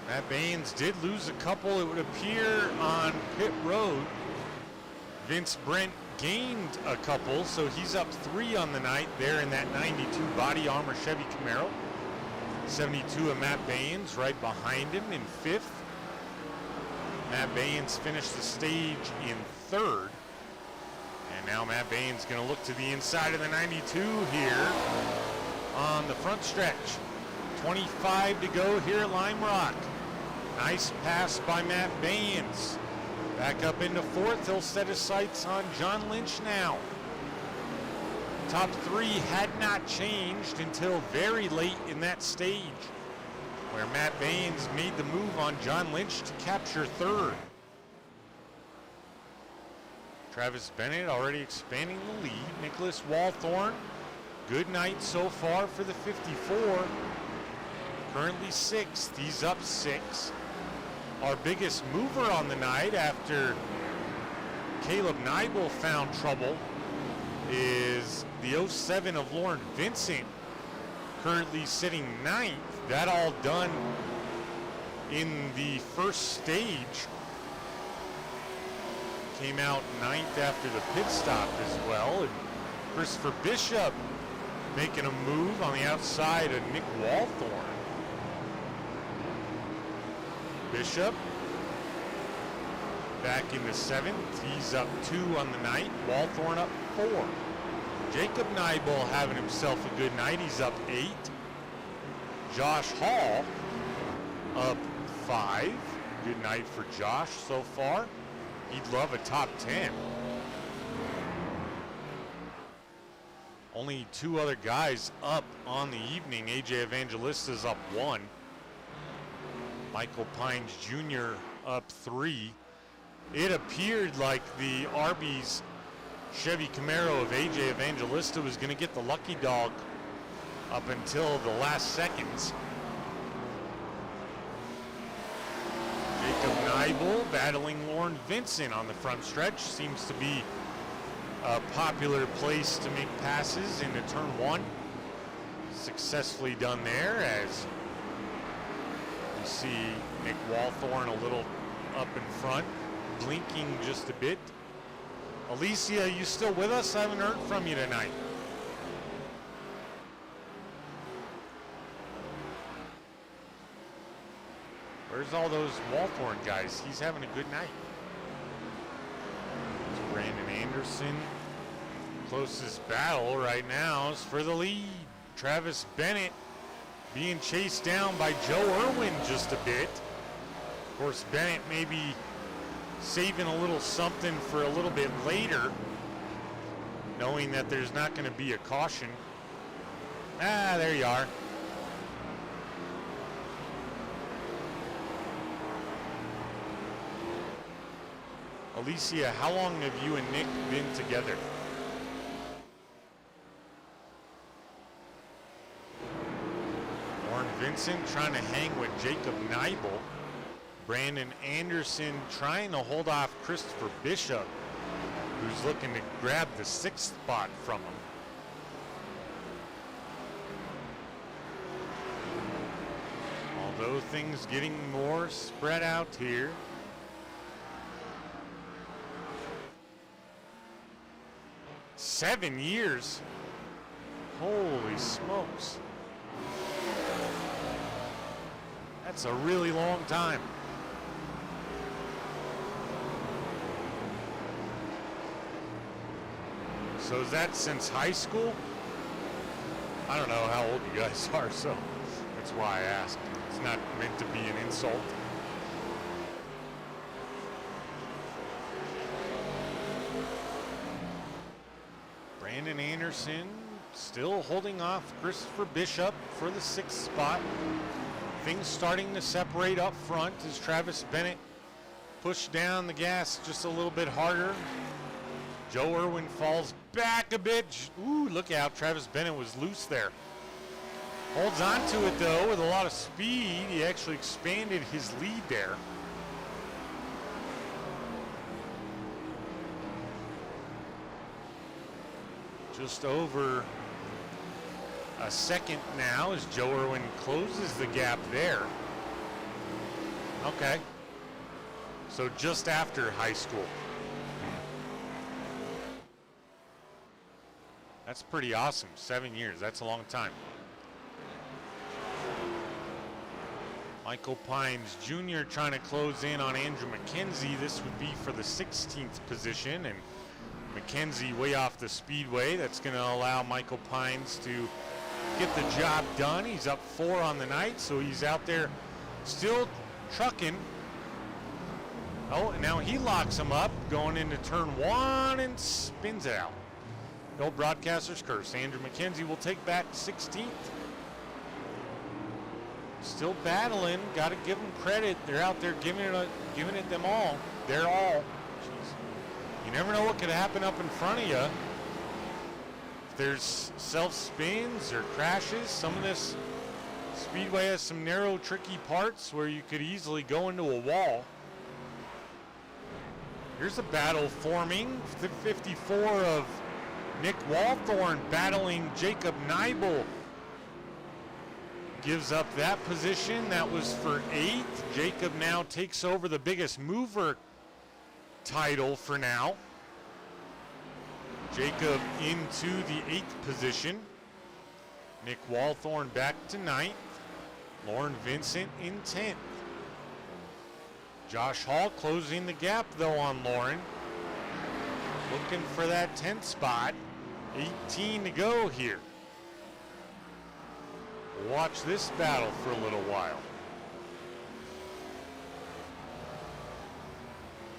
Matt Baines did lose a couple, it would appear, on pit road. Vince Brent gained a couple, so he's up 3 on the night there in that 92 body armor Chevy Camaro. 72 of Matt Baines right behind him in 5th. Matt Baines finished the stage in 3rd. And now Matt Baines going to look to the inside of the 92 here on the front stretch. 25 to go here at Lime Rock. Nice pass by Matt Baines. Back up into 4th. He'll set his sights on John Lynch now. Top 3 had not changed until very late in that stage, where Matt Baines made the move on John Lynch to capture 3rd. Travis Bennett already expanding the lead. Nicholas Walthorn, good night so far for the 54. Currently 6th, he's up 6. Our biggest mover on the night after Caleb Nybel found trouble is the 07 of Lauren Vincent, currently sitting 9th. That all done in the first stage. came out ninth after the pit stop as well. And Christopher Bishop making a move on the outside of Nick Walthorn. Bishop back into 7th. He's up 2 on the night. Walthorn up 4. Jacob Nybel having himself a good night. He's up 8. Josh Hall up 5. Good night for Josh so far. He'd love a top 10. Only 2 other guys up on the evening. AJ Evangelista's up 1. Michael Pines Jr. up 3. It appeared like the Arby's Chevy Camaro of AJ Evangelista was going to get the lucky dog up until the last seconds. Jacob Nybel battling Lauren Vincent on the front stretch. Seems to be a popular place to make passes into turn 1. Successfully done there as you see Nick Walthorn a little up in front, blinking just a bit. Alicia, you still with us? I haven't heard from you tonight. Where's all those Walthorn guys? He's having a good night. It's Brandon Anderson. Closest battle right now is for the lead. Travis Bennett being chased down by Joe Irwin just a bit. Of course, Bennett may be saving a little something for a little bit later, knowing that there's not going to be a caution. Ah, there you are. Alicia, how long have you and Nick been together? Lauren Vincent trying to hang with Jacob Nybel. Brandon Anderson trying to hold off Christopher Bishop, who's looking to grab the 6th spot from him. Although things getting more spread out here. Seven years. Holy smokes. That's a really long time. So is that since high school? I don't know how old you guys are, so that's why I asked. It's not meant to be an insult. Brandon Anderson still holding off Christopher Bishop for the 6th spot. Things starting to separate up front as Travis Bennett pushed down the gas just a little bit harder. Joe Irwin falls back a bit. Ooh, look out. Travis Bennett was loose there. Holds on to it, though, with a lot of speed. He actually expanded his lead there. Just over a second now as Joe Irwin closes the gap there. Okay. So just after high school. That's pretty awesome. 7 years. That's a long time. Michael Pines Jr. trying to close in on Andrew McKenzie. This would be for the 16th position, and McKenzie way off the speedway. That's going to allow Michael Pines to get the job done. He's up 4 on the night, so he's out there still trucking. Oh, and now he locks him up going into turn 1 and spins it out. The old broadcaster's curse. Andrew McKenzie will take back 16th. Still battling. Got to give them credit. They're out there giving it them all. They're all. Jeez. You never know what could happen up in front of you. If there's self-spins or crashes, some of this speedway has some narrow, tricky parts where you could easily go into a wall. Here's a battle forming. The 54 of Nick Walthorn battling Jacob Nybel. Gives up that position. That was for 8th. Jacob now takes over the biggest mover title for now. Jacob into the 8th position. Nick Walthorn back to 9th. Lauren Vincent in 10th. Josh Hall closing the gap though on Lauren. Looking for that 10th spot. 18 to go here. Watch this battle for a little while.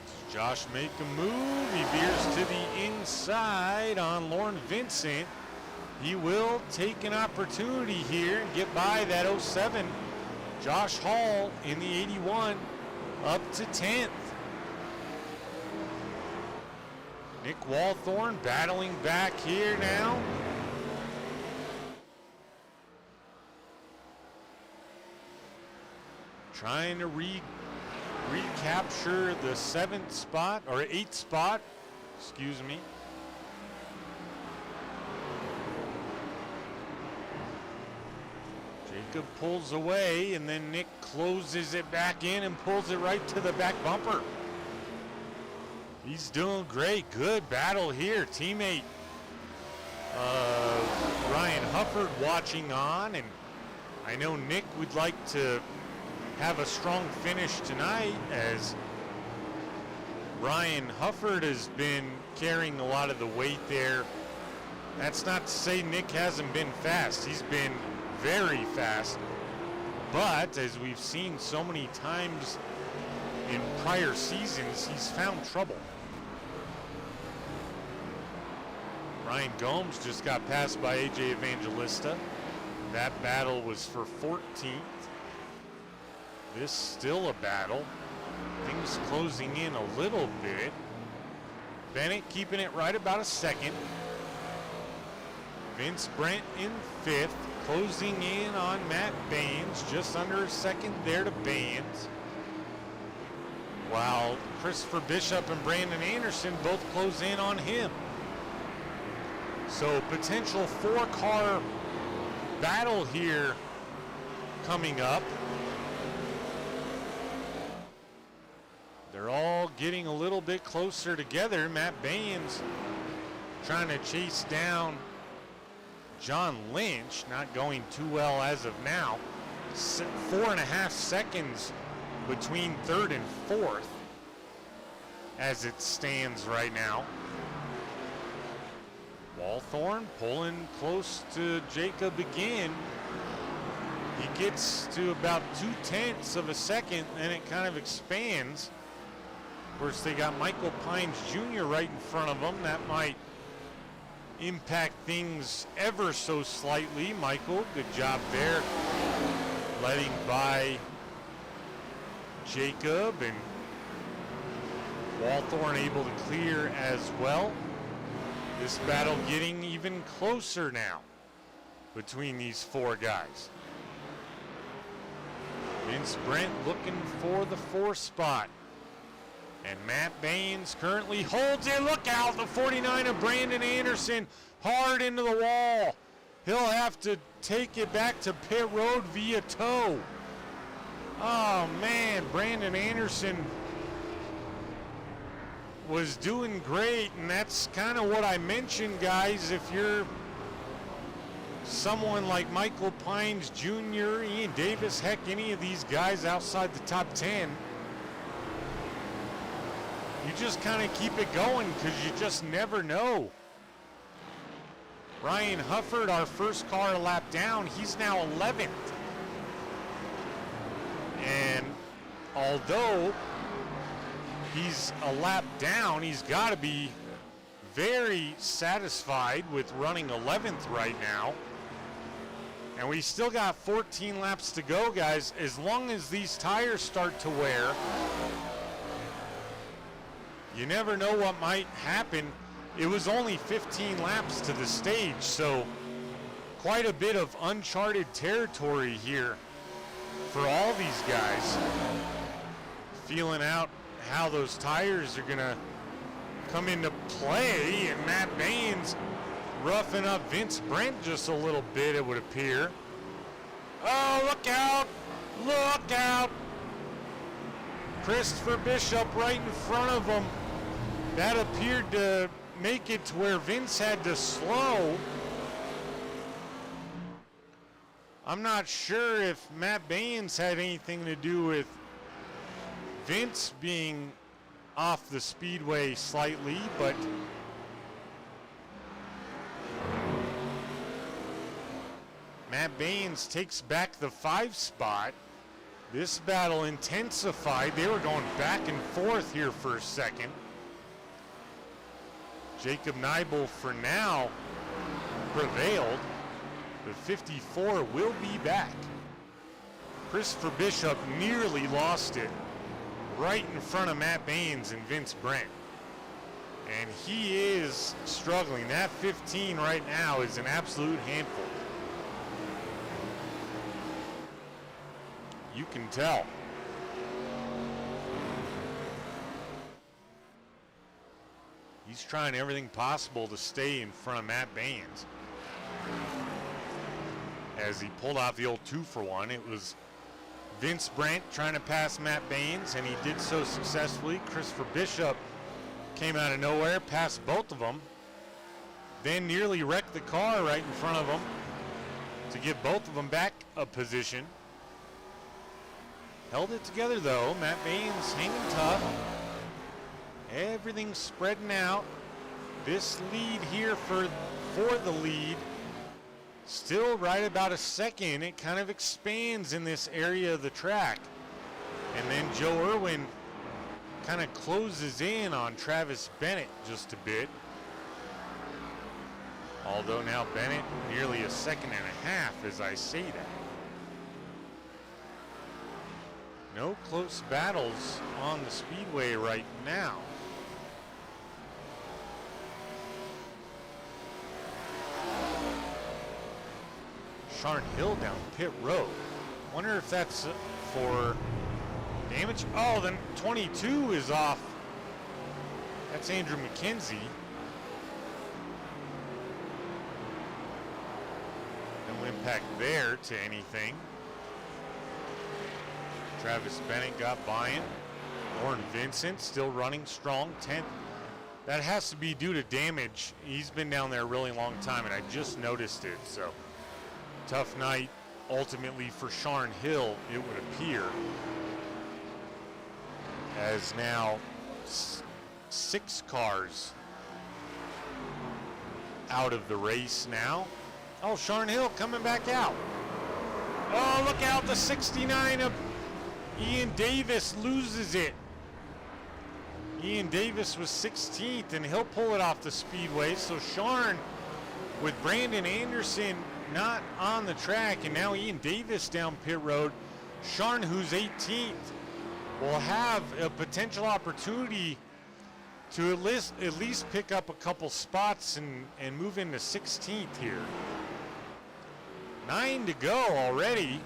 Does Josh make a move? He veers to the inside on Lauren Vincent. He will take an opportunity here and get by that 07. Josh Hall in the 81 up to 10th. Nick Walthorn battling back here now. Trying to recapture the 7th spot, or 8th spot, excuse me. Jacob pulls away, and then Nick closes it back in and pulls it right to the back bumper. He's doing great. Good battle here. Teammate Ryan Hufford watching on, and I know Nick would like to have a strong finish tonight, as Ryan Hufford has been carrying a lot of the weight there. That's not to say Nick hasn't been fast. He's been very fast, but as we've seen so many times in prior seasons, he's found trouble. Ryan Gomes just got passed by AJ Evangelista. That battle was for 14th. This still a battle. Things closing in a little bit. Bennett keeping it right about a second. Vince Brent in 5th. Closing in on Matt Baines. Just under a second there to Baines. While Christopher Bishop and Brandon Anderson both close in on him. So potential 4-car battle here coming up. They're all getting a little bit closer together. Matt Baines trying to chase down John Lynch, not going too well as of now. 4.5 seconds between 3rd and 4th as it stands right now. Walthorn pulling close to Jacob again. He gets to about 0.2 of a second, and it kind of expands. Of course, they got Michael Pines Jr. right in front of them. That might impact things ever so slightly. Michael, good job there, letting by Jacob, and Walthorn able to clear as well. This battle getting even closer now between these 4 guys. Vince Brent looking for the 4th spot. And Matt Baines currently holds it. Look out, the 49 of Brandon Anderson hard into the wall. He'll have to take it back to pit road via tow. Oh man, Brandon Anderson was doing great, and that's kind of what I mentioned, guys. If you're someone like Michael Pines Jr., Ian Davis, heck, any of these guys outside the top 10, you just kind of keep it going because you just never know. Ryan Hufford, our first car a lap down, he's now 11th. And although he's a lap down, he's got to be very satisfied with running 11th right now. And we still got 14 laps to go, guys. As long as these tires start to wear, you never know what might happen. It was only 15 laps to the stage, so quite a bit of uncharted territory here for all these guys. Feeling out how those tires are gonna come into play, and Matt Baines roughing up Vince Brent just a little bit, it would appear. Oh, look out! Look out! Christopher Bishop right in front of him. That appeared to make it to where Vince had to slow. I'm not sure if Matt Baines had anything to do with Vince being off the speedway slightly, but Matt Baines takes back the 5 spot. This battle intensified. They were going back and forth here for a second. Jacob Neibel for now prevailed. The 54 will be back. Christopher Bishop nearly lost it right in front of Matt Baines and Vince Brent. And he is struggling. That 15 right now is an absolute handful. You can tell. He's trying everything possible to stay in front of Matt Baines. As he pulled off the old 2-for-1, it was Vince Brent trying to pass Matt Baines, and he did so successfully. Christopher Bishop came out of nowhere, passed both of them, then nearly wrecked the car right in front of him to give both of them back a position. Held it together though. Matt Baines hanging tough. Everything's spreading out. This lead here for the lead, still right about a second. It kind of expands in this area of the track. And then Joe Irwin kind of closes in on Travis Bennett just a bit. Although now Bennett nearly a second and a half as I say that. No close battles on the speedway right now. Sharn Hill down pit road. Wonder if that's for damage. Oh, then 22 is off. That's Andrew McKenzie. No impact there to anything. Travis Bennett got by him. Lauren Vincent still running strong, 10th. That has to be due to damage. He's been down there a really long time, and I just noticed it. So, tough night ultimately for Sharn Hill, it would appear. As now 6 cars out of the race now. Oh, Sharn Hill coming back out. Oh, look out, the 69 of Ian Davis loses it. Ian Davis was 16th, and he'll pull it off the speedway. So Sharn, with Brandon Anderson not on the track, and now Ian Davis down pit road, Sharn, who's 18th, will have a potential opportunity to at least pick up a couple spots and move into 16th here. 9 to go already.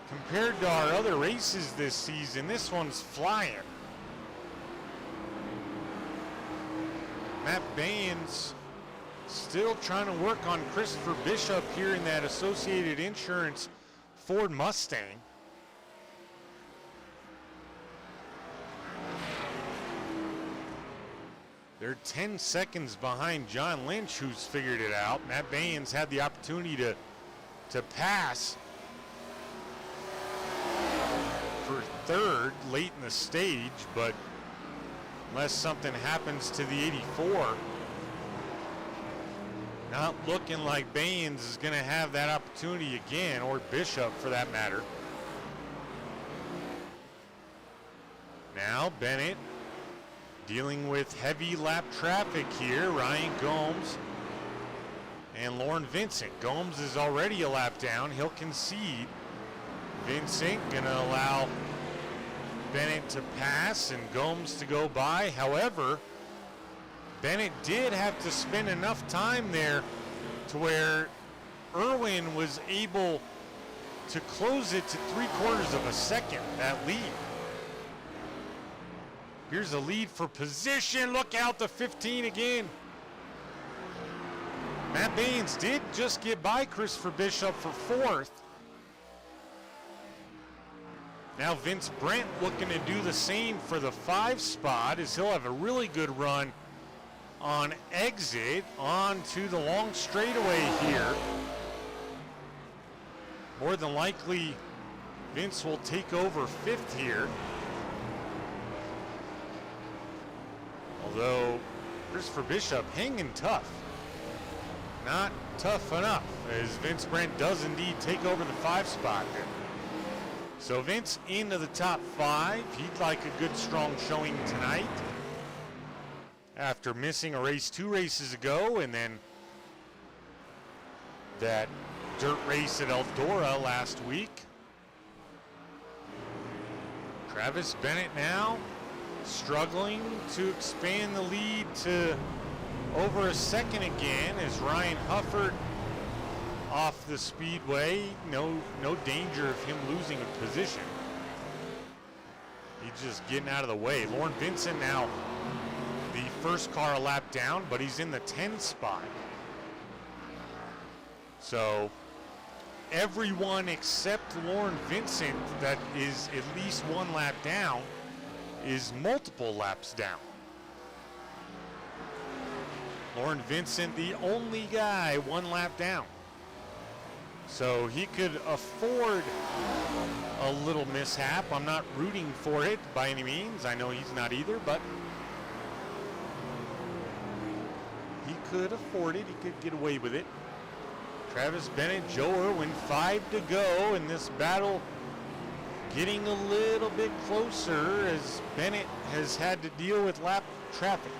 Compared to our other races this season, this one's flying. Matt Baines still trying to work on Christopher Bishop here in that Associated Insurance Ford Mustang. They're 10 seconds behind John Lynch, who's figured it out. Matt Baines had the opportunity to pass for 3rd late in the stage, but unless something happens to the 84, not looking like Baines is going to have that opportunity again, or Bishop for that matter. Now Bennett dealing with heavy lap traffic here. Ryan Gomes and Lauren Vincent. Gomes is already a lap down. He'll concede. Vincent gonna allow Bennett to pass and Gomes to go by. However, Bennett did have to spend enough time there to where Irwin was able to close it to 3/4 of a second, that lead. Here's a lead for position. Look out, the 15 again. Matt Baines did just get by Christopher Bishop for 4th. Now Vince Brent looking to do the same for the 5 spot, as he'll have a really good run on exit onto the long straightaway here. More than likely, Vince will take over 5th here. Although Christopher Bishop hanging tough. Not tough enough, as Vince Brent does indeed take over the 5 spot there. So Vince into the top 5. He'd like a good strong showing tonight, after missing a race 2 races ago, and then that dirt race at Eldora last week. Travis Bennett now struggling to expand the lead to over a second again, as Ryan Hufford off the Speedway. No danger of him losing a position. He's just getting out of the way. Lauren Vincent now the first car a lap down, but he's in the 10 spot. So everyone except Lauren Vincent that is at least 1 lap down is multiple laps down. Lauren Vincent, the only guy 1 lap down. So he could afford a little mishap. I'm not rooting for it by any means. I know he's not either, but he could afford it. He could get away with it. Travis Bennett, Joe Irwin, 5 to go, and this battle getting a little bit closer as Bennett has had to deal with lap traffic.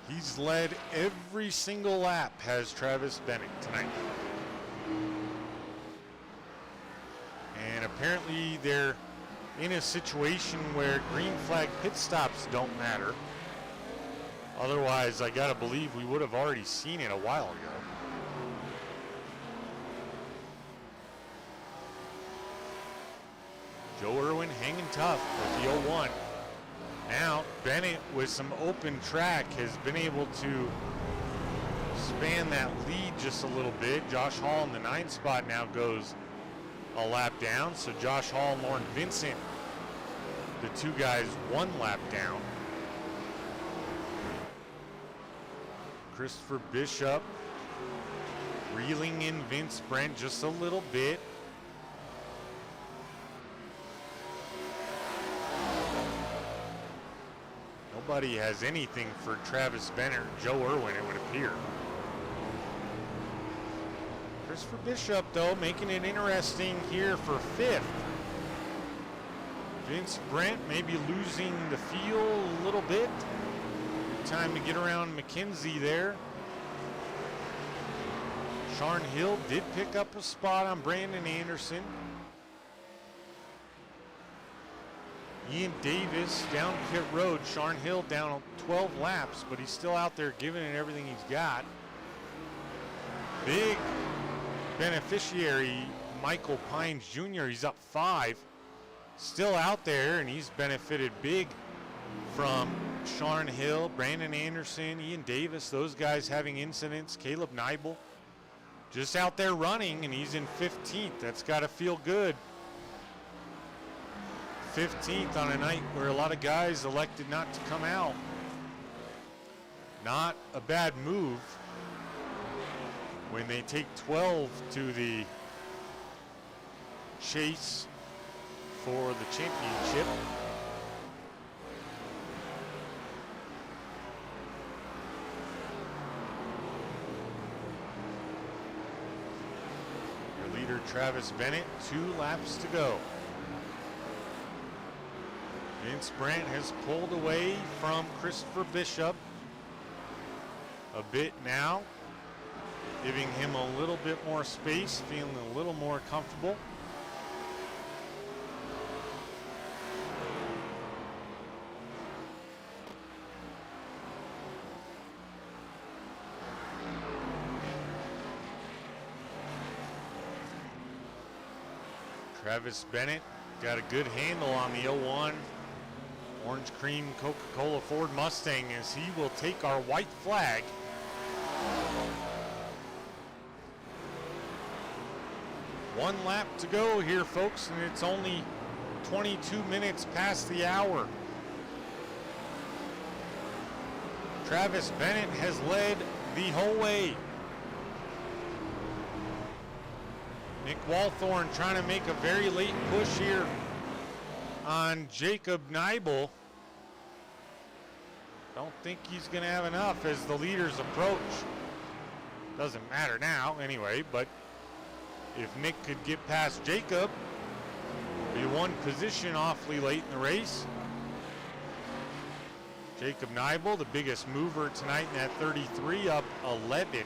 He's led every single lap, has Travis Bennett tonight. And apparently they're in a situation where green flag pit stops don't matter. Otherwise, I gotta believe we would have already seen it a while ago. Joe Irwin hanging tough with the 01. Now, Bennett with some open track has been able to span that lead just a little bit. Josh Hall in the 9 spot now goes a lap down. So Josh Hall and Lauren Vincent, the 2 guys 1 lap down. Christopher Bishop reeling in Vince Brent just a little bit. Nobody has anything for Travis Bennett or Joe Irwin, it would appear. Christopher Bishop, though, making it interesting here for 5th. Vince Brent maybe losing the feel a little bit. Time to get around McKenzie there. Sean Hill did pick up a spot on Brandon Anderson. Ian Davis down pit road. Sean Hill down 12 laps, but he's still out there giving it everything he's got. Big beneficiary, Michael Pines Jr. He's up 5. Still out there, and he's benefited big from Sean Hill, Brandon Anderson, Ian Davis, those guys having incidents. Caleb Neibel just out there running, and he's in 15th. That's got to feel good. 15th on a night where a lot of guys elected not to come out. Not a bad move when they take 12 to the chase for the championship. Your leader Travis Bennett, 2 laps to go. Vince Brent has pulled away from Christopher Bishop a bit now, giving him a little bit more space, feeling a little more comfortable. Travis Bennett got a good handle on the 01 Orange Cream Coca-Cola Ford Mustang, as he will take our white flag. One lap to go here, folks, and it's only 22 minutes past the hour. Travis Bennett has led the whole way. Nick Walthorn trying to make a very late push here on Jacob Neibel. Don't think he's going to have enough as the leaders approach. Doesn't matter now anyway, but if Nick could get past Jacob, be one position awfully late in the race. Jacob Neibel, the biggest mover tonight in that 33, up 11.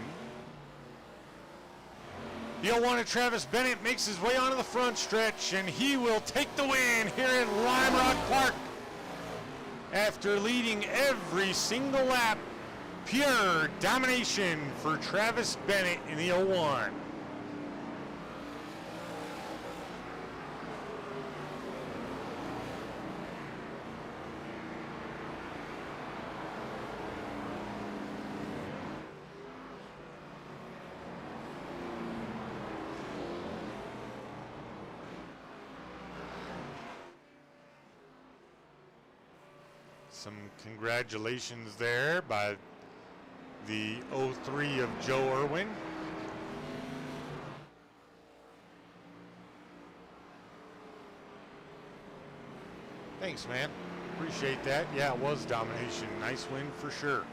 The 01 Travis Bennett makes his way onto the front stretch, and he will take the win here at Lime Rock Park. After leading every single lap, pure domination for Travis Bennett in the 01. Some congratulations there by the 03 of Joe Irwin. Thanks, man. Appreciate that. Yeah, it was domination. Nice win for sure.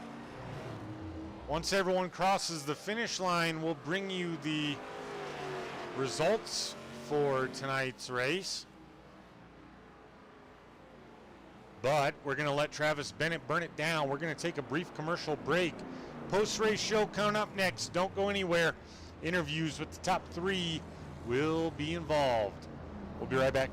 Once everyone crosses the finish line, we'll bring you the results for tonight's race. But we're going to let Travis Bennett burn it down. We're going to take a brief commercial break. Post-race show coming up next. Don't go anywhere. Interviews with the top 3 will be involved. We'll be right back.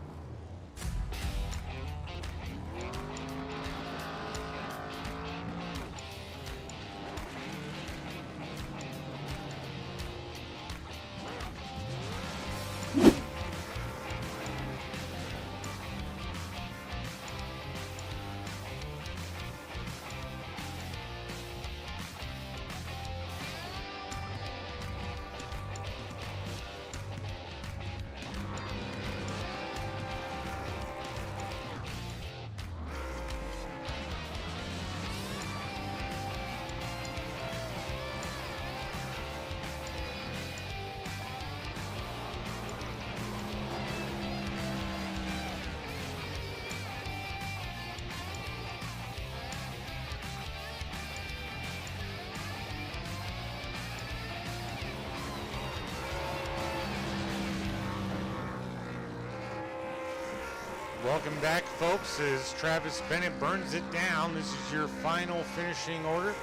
Welcome back, folks, as Travis Bennett burns it down. This is your final finishing order.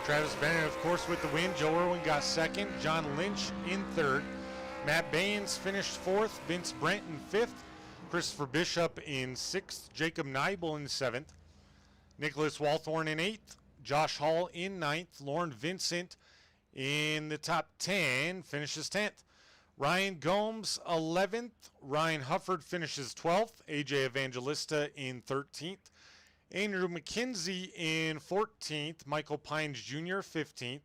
Travis Bennett, of course, with the win. Joe Irwin got second. John Lynch in third. Matt Baines finished fourth. Vince Brent in fifth. Christopher Bishop in sixth. Jacob Neibel in seventh. Nicholas Walthorn in eighth. Josh Hall in ninth. Lauren Vincent in the top 10 finishes 10th. Ryan Gomes, 11th. Ryan Hufford finishes 12th. AJ Evangelista in 13th. Andrew McKenzie in 14th. Michael Pines Jr., 15th.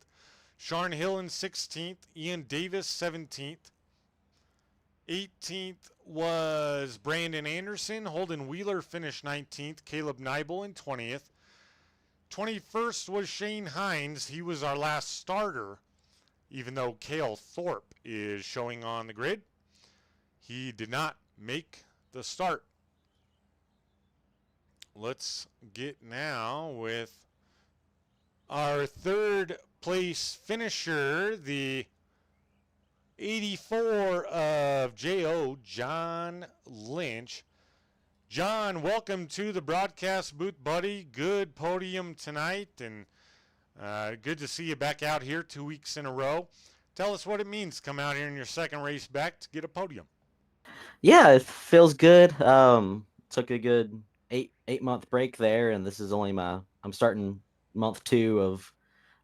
Sean Hill in 16th. Ian Davis, 17th. 18th was Brandon Anderson. Holden Wheeler finished 19th. Caleb Neibel in 20th. 21st was Shane Hines. He was our last starter, even though Cale Thorpe is showing on the grid. He did not make the start. Let's get now with our third place finisher, the 84 of JO, John Lynch. John, welcome to the broadcast booth, buddy. Good podium tonight, and good to see you back out here 2 weeks in a row. Tell us what it means to come out here in your second race back to get a podium. Yeah, it feels good. Took a good eight month break there, and this is only I'm starting month 2 of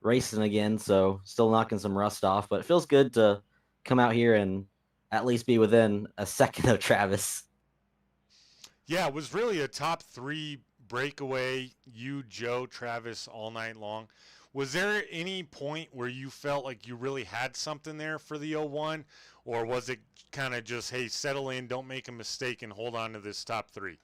racing again, so still knocking some rust off, but it feels good to come out here and at least be within a second of Travis. Yeah, it was really a top 3 breakaway, you, Joe, Travis, all night long. Was there any point where you felt like you really had something there for the 01, or was it kind of just, hey, settle in, don't make a mistake, and hold on to this top 3?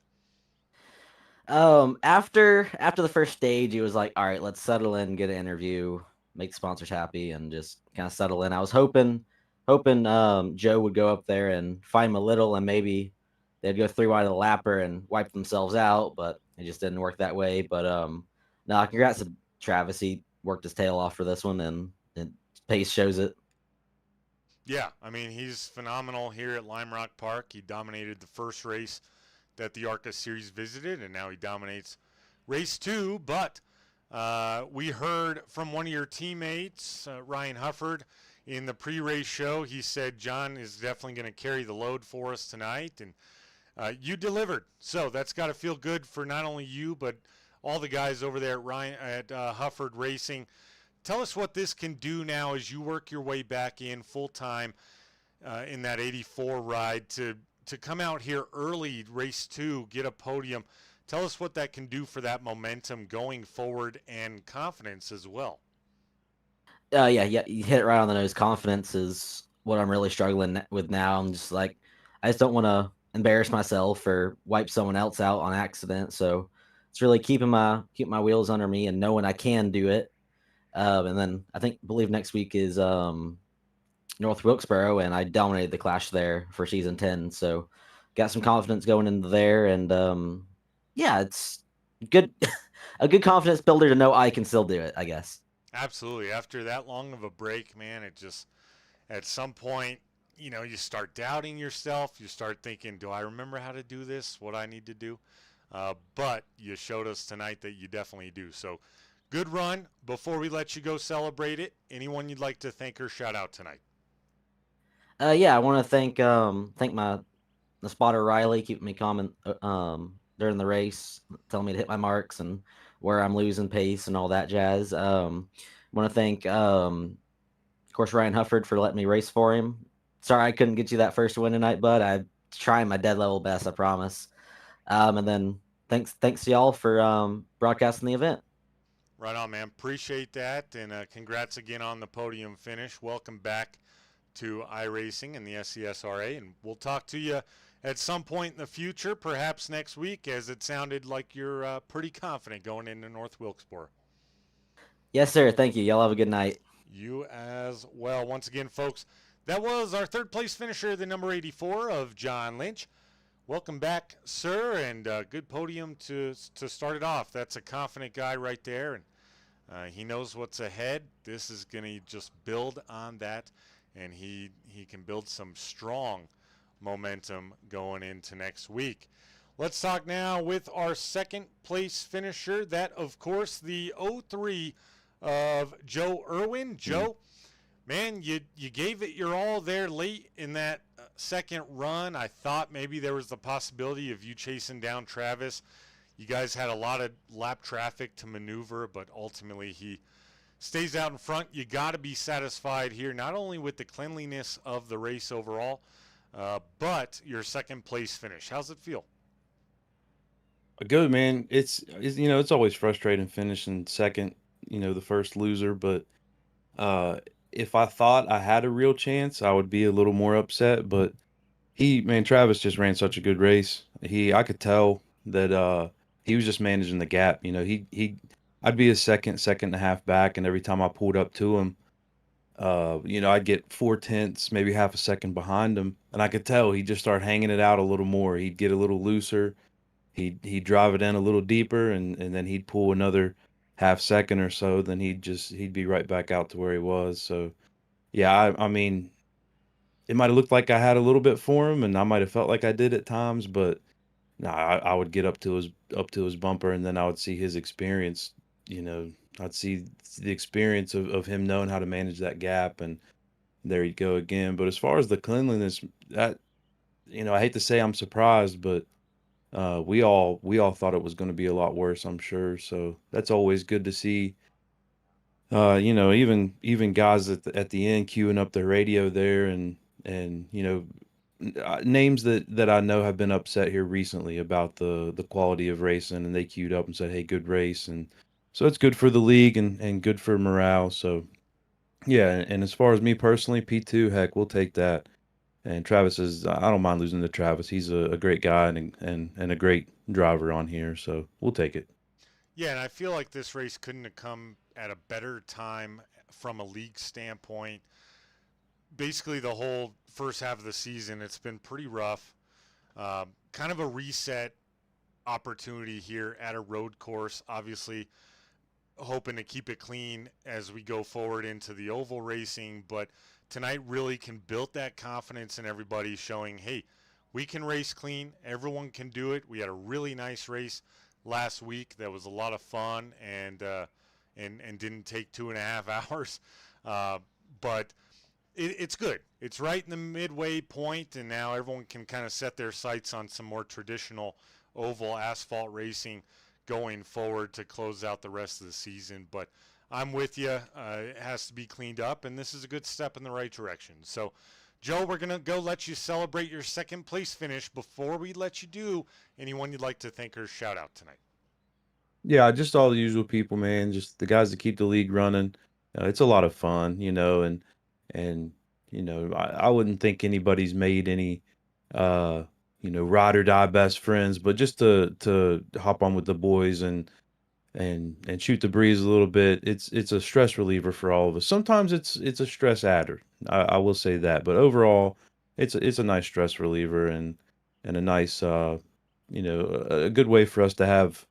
After the first stage, it was like, all right, let's settle in, get an interview, make the sponsors happy, and just kind of settle in. I was hoping Joe would go up there and find him a little, and maybe they'd go 3 wide of the lapper and wipe themselves out, but it just didn't work that way. But no, congrats to Travis. He worked his tail off for this one, and pace shows it. Yeah, I mean, he's phenomenal here at Lime Rock Park. He dominated the first race that the ARCA series visited, and now he dominates race 2. But we heard from one of your teammates, Ryan Hufford, in the pre-race show. He said John is definitely going to carry the load for us tonight, and you delivered. So that's got to feel good for not only you, but all the guys over there at Hufford Racing. Tell us what this can do now as you work your way back in full-time in that 84 ride to come out here early, race 2, get a podium. Tell us what that can do for that momentum going forward and confidence as well. Yeah, you hit it right on the nose. Confidence is what I'm really struggling with now. I'm just like, I just don't want to embarrass myself or wipe someone else out on accident. So it's really keeping my wheels under me and knowing I can do it. And then believe next week is North Wilkesboro, and I dominated the Clash there for season 10. So got some confidence going into there, and yeah, it's good, a good confidence builder to know I can still do it, I guess. Absolutely. After that long of a break, man, it just, at some point, you start doubting yourself. You start thinking, do I remember how to do this, what I need to do? But you showed us tonight that you definitely do. So good run. Before we let you go celebrate it, anyone you'd like to thank or shout out tonight? Yeah, I want to thank the spotter Riley, keeping me calm during the race, telling me to hit my marks and where I'm losing pace and all that jazz. Want to thank, of course, Ryan Hufford for letting me race for him. Sorry I couldn't get you that first win tonight, bud. I'm trying my dead level best, I promise. And then thanks to y'all for broadcasting the event. Right on, man. Appreciate that, and congrats again on the podium finish. Welcome back to iRacing and the SCSRA, and we'll talk to you at some point in the future, perhaps next week, as it sounded like you're pretty confident going into North Wilkesboro. Yes, sir. Thank you. Y'all have a good night. You as well. Once again, folks, that was our third place finisher, the number 84 of John Lynch. Welcome back, sir, and good podium to start it off. That's a confident guy right there, and he knows what's ahead. This is going to just build on that, and he can build some strong momentum going into next week. Let's talk now with our second place finisher. That, of course, the 03 of Joe Irwin. Joe, man, you gave it your all there late in that second run. I thought maybe there was the possibility of you chasing down Travis. You guys had a lot of lap traffic to maneuver, but ultimately he stays out in front. You got to be satisfied here, not only with the cleanliness of the race overall, but your second place finish. How's it feel? Good, man. It's always frustrating finishing second, the first loser, but if I thought I had a real chance, I would be a little more upset, but Travis just ran such a good race. I could tell that he was just managing the gap. I'd be a second and a half back, and every time I pulled up to him, I'd get 4/10, maybe half a second behind him, and I could tell he'd just start hanging it out a little more. He'd get a little looser. He'd drive it in a little deeper, and then he'd pull another half second or so. Then he'd be right back out to where he was. So yeah, I mean, it might have looked like I had a little bit for him, and I might have felt like I did at times, but no, I would get up to his bumper, and then I would see his experience. I'd see the experience of him knowing how to manage that gap, and there he'd go again. But as far as the cleanliness, that I hate to say I'm surprised, but we all thought it was going to be a lot worse, I'm sure. So that's always good to see. Even guys at the end queuing up the radio there, and names that I know have been upset here recently about the quality of racing, and they queued up and said, "Hey, good race," and So it's good for the league and good for morale. So yeah, and as far as me personally, P2, heck, we'll take that. And Travis is, I don't mind losing to Travis. He's a great guy and a great driver on here. So we'll take it. Yeah, and I feel like this race couldn't have come at a better time from a league standpoint. Basically, the whole first half of the season, it's been pretty rough. Kind of a reset opportunity here at a road course. Obviously, hoping to keep it clean as we go forward into the oval racing, but tonight really can build that confidence in everybody, showing, hey, we can race clean. Everyone can do it. We had a really nice race last week that was a lot of fun and didn't take 2.5 hours. But it's good. It's right in the midway point, and now everyone can kind of set their sights on some more traditional oval asphalt racing going forward to close out the rest of the season. But I'm with you. It has to be cleaned up, and this is a good step in the right direction. So, Joe, we're going to go let you celebrate your second place finish. Before we let you do, anyone you'd like to thank or shout out tonight? Yeah, just all the usual people, man. Just the guys that keep the league running. It's a lot of fun, and I wouldn't think anybody's made any, ride or die best friends, but just to hop on with the boys and shoot the breeze a little bit. It's a stress reliever for all of us. Sometimes it's a stress adder. I will say that, but overall, it's a nice stress reliever and a nice a good way for us to have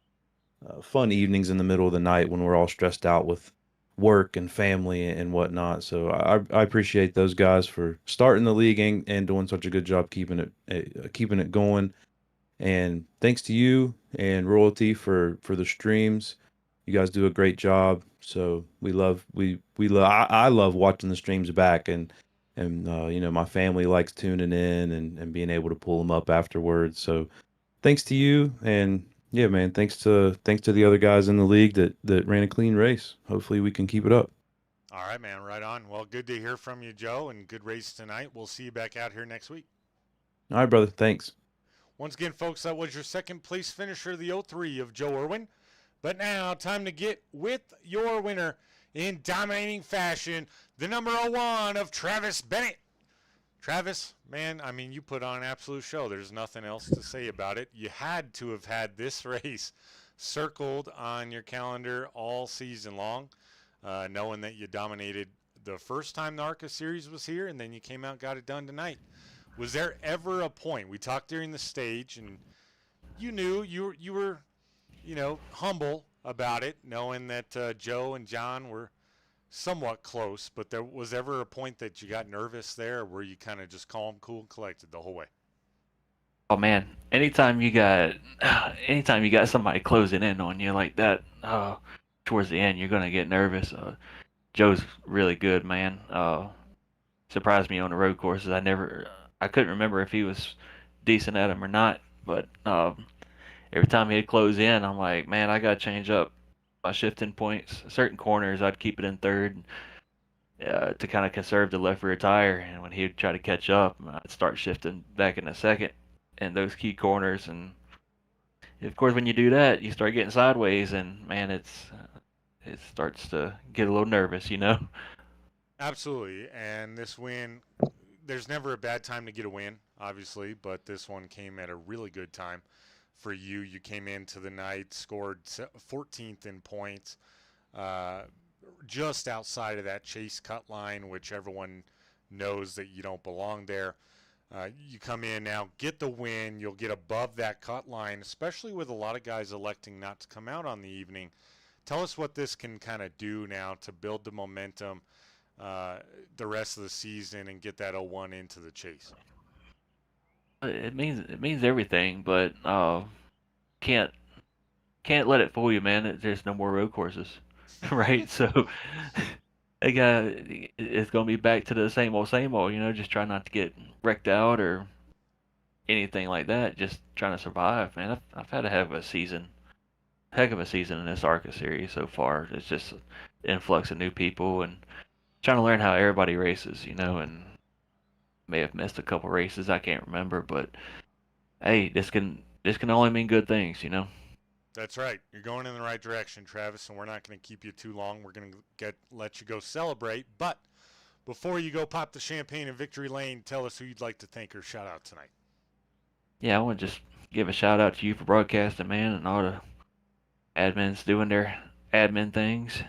fun evenings in the middle of the night when we're all stressed out with work and family and whatnot. So I appreciate those guys for starting the league and doing such a good job keeping it going. And thanks to you and Royalty for the streams. You guys do a great job. So we love I love watching the streams back and my family likes tuning in and being able to pull them up afterwards. So thanks to you and yeah, man, thanks to the other guys in the league that ran a clean race. Hopefully we can keep it up. All right, man, right on. Well, good to hear from you, Joe, and good race tonight. We'll see you back out here next week. All right, brother. Thanks. Once again, folks, that was your second place finisher, the 03 of Joe Irwin. But now, time to get with your winner in dominating fashion, the number 01 of Travis Bennett. Travis, man, I mean, you put on an absolute show. There's nothing else to say about it. You had to have had this race circled on your calendar all season long, knowing that you dominated the first time the ARCA series was here, and then you came out and got it done tonight. Was there ever a point, we talked during the stage, and you knew you were humble about it, knowing that Joe and John were somewhat close, but there was ever a point that you got nervous there, or were you kind of just calm, cool, and collected the whole way? Oh man, anytime you got somebody closing in on you like that, towards the end, you're gonna get nervous. Joe's really good, man. Surprised me on the road courses. I couldn't remember if he was decent at them or not, but every time he'd close in, I'm like, man, I gotta change up my shifting points. Certain corners, I'd keep it in third to kind of conserve the left rear tire, and when he'd try to catch up, I'd start shifting back in the second in those key corners. And of course, when you do that, you start getting sideways, and man, it starts to get a little nervous. Absolutely. And this win, there's never a bad time to get a win, obviously, but this one came at a really good time for you. You came into the night, scored 14th in points, just outside of that chase cut line, which everyone knows that you don't belong there. You come in now, get the win. You'll get above that cut line, especially with a lot of guys electing not to come out on the evening. Tell us what this can kind of do now to build the momentum the rest of the season and get that 01 into the chase. It means everything, but can't can't let it fool you, man. There's no more road courses, right? So it's gonna be back to the same old, same old. Just try not to get wrecked out or anything like that. Just trying to survive, man. I've had a heck of a season in this ARCA series so far. It's just an influx of new people and trying to learn how everybody races, and may have missed a couple races. I can't remember, but hey, this can only mean good things. That's right. You're going in the right direction, Travis, and we're not going to keep you too long. We're going to let you go celebrate. But before you go pop the champagne in Victory Lane, tell us who you'd like to thank or shout out tonight. Yeah, I want to just give a shout out to you for broadcasting, man, and all the admins doing their admin things.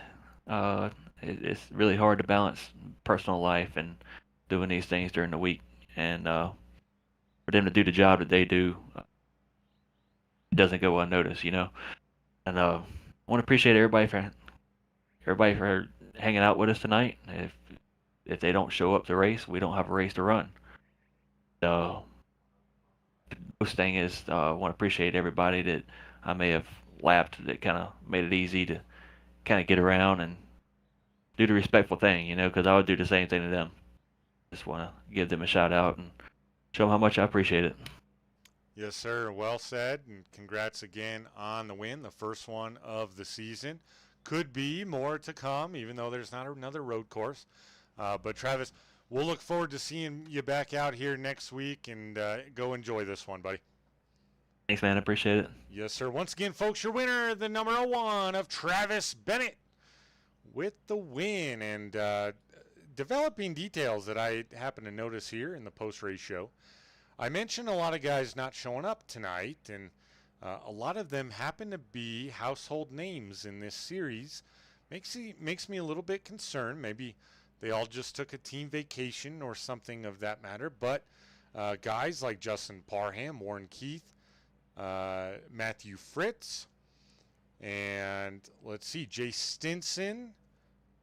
Uh, it's really hard to balance personal life and doing these things during the week, and for them to do the job that they do, it doesn't go unnoticed, you know. And I want to appreciate everybody for hanging out with us tonight. If they don't show up to race, we don't have a race to run. So the most thing is, I want to appreciate everybody that I may have lapped that kind of made it easy to kind of get around and do the respectful thing, you know, because I would do the same thing to them. Just want to give them a shout out and show them how much I appreciate it. Yes, sir. Well said, and congrats again on the win, the first one of the season. Could be more to come, even though there's not another road course. But Travis, we'll look forward to seeing you back out here next week, and go enjoy this one, buddy. Thanks, man. I appreciate it. Yes, sir. Once again, folks, your winner, the number 1 of Travis Bennett with the win. And developing details that I happen to notice here in the post-race show. I mentioned a lot of guys not showing up tonight, and a lot of them happen to be household names in this series. Makes me a little bit concerned. Maybe they all just took a team vacation or something of that matter. But guys like Justin Parham, Warren Keith, Matthew Fritz, and let's see, Jay Stinson,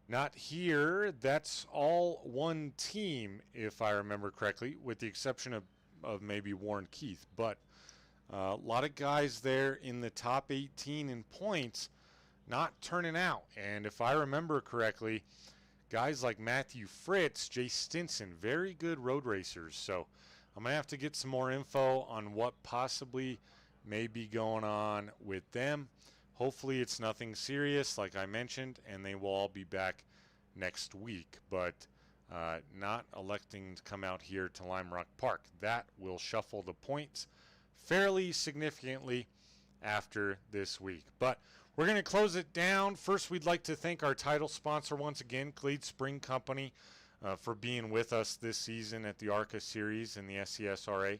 not here. That's all one team, if I remember correctly, with the exception of maybe Warren Keith. But a lot of guys there in the top 18 in points not turning out. And if I remember correctly, guys like Matthew Fritz, Jay Stinson, very good road racers. So I'm going to have to get some more info on what possibly may be going on with them. Hopefully it's nothing serious, like I mentioned, and they will all be back next week. But not electing to come out here to Lime Rock Park. That will shuffle the points fairly significantly after this week. But we're going to close it down. First, we'd like to thank our title sponsor once again, Glade Spring Company, for being with us this season at the ARCA Series in the SCSRA.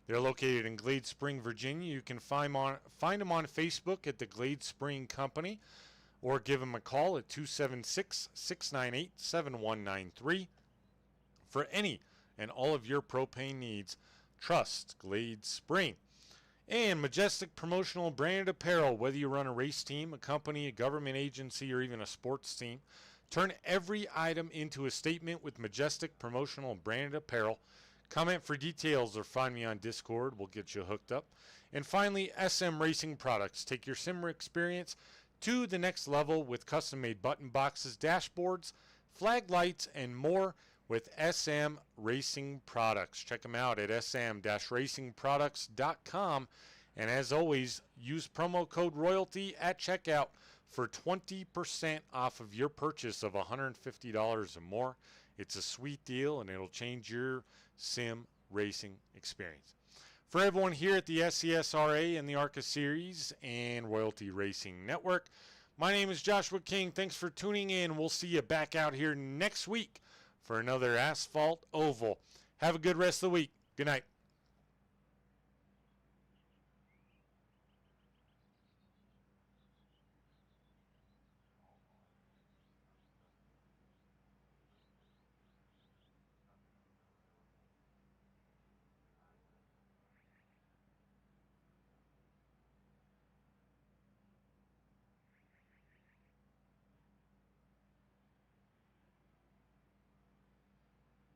They're located in Glade Spring, Virginia. You can find them on Facebook at the Glade Spring Company, or give them a call at 276-698-7193 for any and all of your propane needs. Trust Glade Spring. And Majestic Promotional Branded Apparel. Whether you run a race team, a company, a government agency, or even a sports team, turn every item into a statement with Majestic Promotional Branded Apparel. Comment for details or find me on Discord. We'll get you hooked up. And finally, SM Racing Products. Take your sim experience to the next level with custom-made button boxes, dashboards, flag lights, and more with SM Racing Products. Check them out at sm-racingproducts.com. And as always, use promo code ROYALTY at checkout for 20% off of your purchase of $150 or more. It's a sweet deal, and it'll change your sim racing experience. For everyone here at the SCSRA and the ARCA Series and Royalty Racing Network, my name is Joshua King. Thanks for tuning in. We'll see you back out here next week for another Asphalt Oval. Have a good rest of the week. Good night.